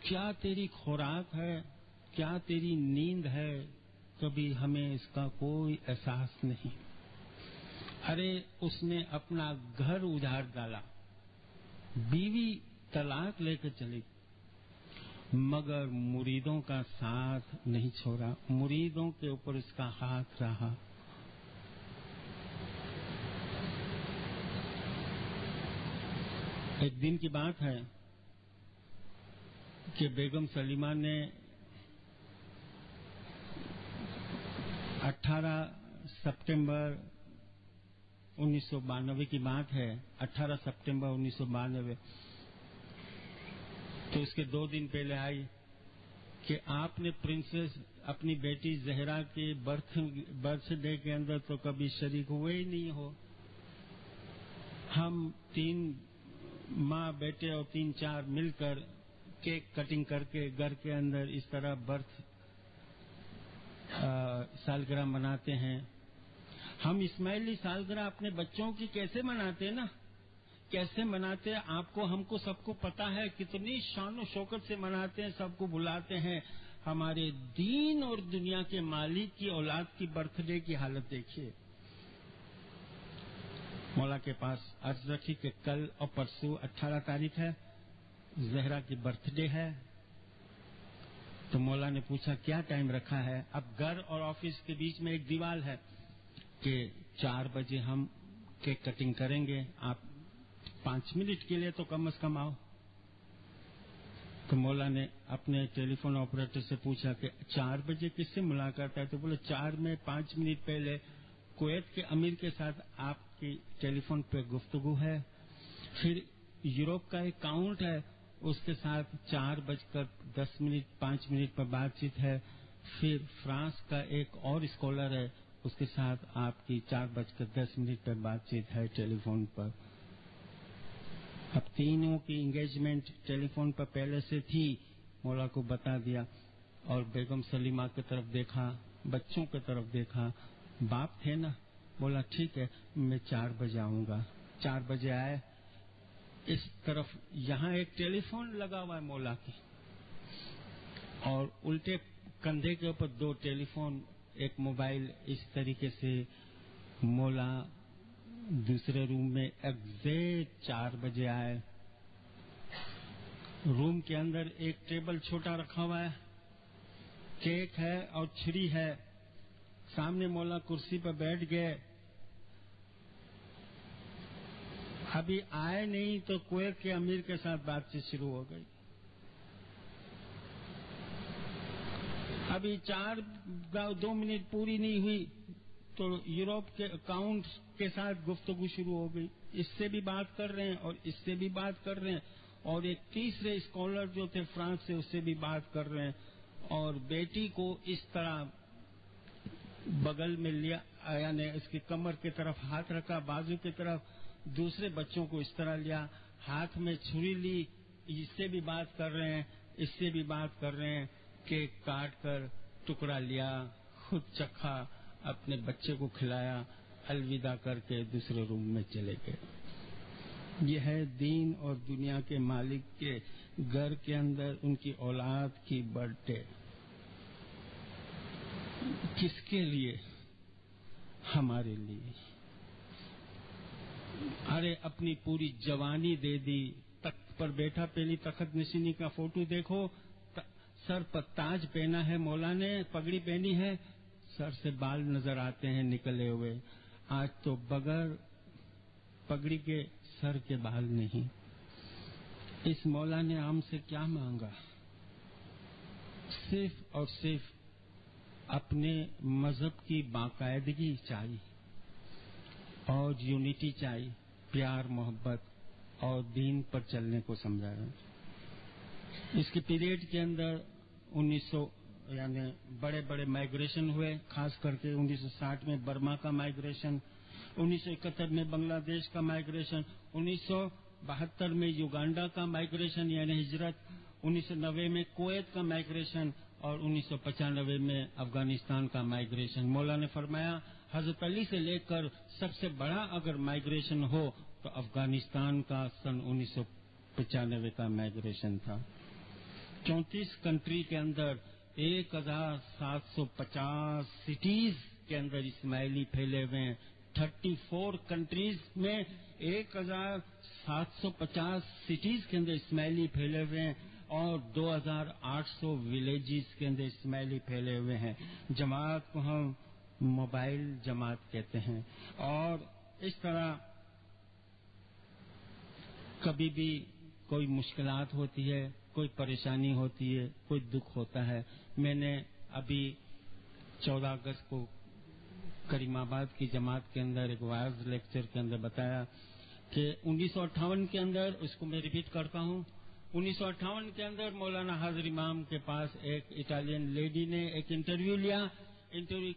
کیا تیری خوراک ہے، کیا تیری نیند ہے، کبھی ہمیں اس کا کوئی احساس نہیں. ارے اس نے اپنا گھر اجاڑ ڈالا، بیوی طلاق لے کر چلی، مگر مریدوں کا ساتھ نہیں چھوڑا، مریدوں کے اوپر اس کا ہاتھ رہا. ایک دن کی بات ہے کہ بیگم سلیمہ نے 18 سپٹمبر 1992 کی بات ہے، 18 سپٹمبر 1992 تو اس کے 2 دن پہلے آئی کہ آپ نے پرنسس اپنی بیٹی زہرا کے برتھ ڈے کے اندر تو کبھی شریک ہوئے ہی نہیں ہو. ہم 3 ماں بیٹے اور 3-4 مل کر کیک کٹنگ کر کے گھر کے اندر اس طرح برتھ سالگرہ مناتے ہیں. ہم اسماعیلی سالگرہ اپنے بچوں کی کیسے مناتے نا، کیسے مناتے آپ کو ہم کو سب کو پتا ہے، کتنی شان و شوکت سے مناتے ہیں، سب کو بلاتے ہیں. ہمارے دین اور دنیا کے مالک کی اولاد کی برتھ ڈے کی حالت دیکھیے. مولا کے پاس عرض رکھی کہ کل اور پرسوں 18 تاریخ ہے، زہرا کی برتھ ڈے ہے. تو مولا نے پوچھا کیا ٹائم رکھا ہے؟ اب گھر اور آفس کے بیچ میں ایک دیوار ہے کہ 4 بجے ہم کیک کٹنگ کریں گے، آپ 5 منٹ کے لیے تو کم از کم آؤ. تو مولا نے اپنے ٹیلی فون آپریٹر سے پوچھا کہ 4 بجے کس سے ملاقات ہے؟ تو بولے 4 میں 5 منٹ پہلے کویت کے امیر کے ساتھ آپ کی ٹیلی فون پہ گفتگو ہے، پھر یورپ کا ایک کاؤنٹ ہے اس کے ساتھ 4:10 5 منٹ پر بات چیت ہے، پھر فرانس کا ایک اور اسکالر ہے اس کے ساتھ آپ کی 4:10 پر بات چیت ہے ٹیلی فون پر. اب تینوں کی انگیجمنٹ ٹیلی فون پر پہلے سے تھی، مولا کو بتا دیا اور بیگم سلیمہ کی طرف دیکھا، بچوں کی طرف دیکھا. باپ تھے نا، بولا ٹھیک ہے میں 4 بجے آؤں گا. 4 بجے آئے. اس طرف یہاں ایک ٹیلی فون لگا ہوا ہے مولا کی اور الٹے کندھے کے اوپر 2 ٹیلی فون، ایک موبائل. اس طریقے سے مولا دوسرے روم میں ایگزیکٹ 4 بجے آئے. روم کے اندر ایک ٹیبل چھوٹا رکھا ہوا ہے، کیک ہے اور چھری ہے. سامنے مولا کرسی پر بیٹھ گئے. ابھی آئے نہیں تو کویت کے امیر کے ساتھ بات چیت شروع ہو گئی. ابھی 2 منٹ پوری نہیں ہوئی تو یورپ کے اکاؤنٹ کے ساتھ گفتگو شروع ہو گئی. اس سے بھی بات کر رہے ہیں اور اس سے بھی بات کر رہے ہیں اور ایک تیسرے اسکالر جو تھے فرانس سے اس سے بھی بات کر رہے ہیں. اور بیٹی کو اس طرح بغل میں لیا، یعنی اس کی کمر کی طرف ہاتھ رکھا، بازو کی طرف. دوسرے بچوں کو اس طرح لیا، ہاتھ میں چھری لی. اس سے بھی بات کر رہے ہیں، اس سے بھی بات کر رہے ہیں. کیک کاٹ کر ٹکڑا لیا، خود چکھا، اپنے بچے کو کھلایا، الوداع کر کے دوسرے روم میں چلے گئے. یہ ہے دین اور دنیا کے مالک کے گھر کے اندر ان کی اولاد کی برتھ ڈے. کس کے لیے؟ ہمارے لیے. ارے اپنی پوری جوانی دے دی، تخت پر بیٹھا، پہلی تخت نشینی کا فوٹو دیکھو، سر پر تاج پہنا ہے مولا نے، پگڑی پہنی ہے، سر سے بال نظر آتے ہیں نکلے ہوئے. آج تو بغیر پگڑی کے سر کے بال نہیں. اس مولا نے ہم سے کیا مانگا؟ صرف اور صرف اپنے مذہب کی باقاعدگی چاہیے اور یونٹی چاہیے، پیار محبت اور دین پر چلنے کو سمجھایا. اس کے پیریڈ کے اندر 1900 یعنی بڑے بڑے مائگریشن ہوئے، خاص کر کے 1960 میں برما کا مائگریشن، 1971 میں بنگلہ دیش کا مائگریشن، 1972 میں یوگانڈا کا مائگریشن یعنی ہجرت، 1990 میں کویت کا مائگریشن اور 1995 میں افغانستان کا مائگریشن. مولا نے فرمایا حضرت علی سے لے کر سب سے بڑا اگر مائگریشن ہو تو افغانستان کا سن 1995 کا مائگریشن تھا. 34 کنٹری کے اندر 1750 سٹیز کے اندر اسماعیلی پھیلے ہوئے ہیں. 34 کنٹریز میں 1750 سٹیز کے اندر اسماعیلی پھیلے ہوئے ہیں اور 2800 ولیجز کے اندر اسماعیلی پھیلے ہوئے ہیں. جماعت کو ہم موبائل جماعت کہتے ہیں. اور اس طرح کبھی بھی کوئی مشکلات ہوتی ہے، کوئی پریشانی ہوتی ہے، کوئی دکھ ہوتا ہے. میں نے ابھی 14 اگست کو کریم آباد کی جماعت کے اندر ایک وائز لیکچر کے اندر بتایا کہ 1958 کے اندر، اس کو میں ریپیٹ کرتا ہوں، 1958 کے اندر مولانا حاضر امام کے پاس ایک اٹالین لیڈی نے ایک انٹرویو لیا. انٹرویو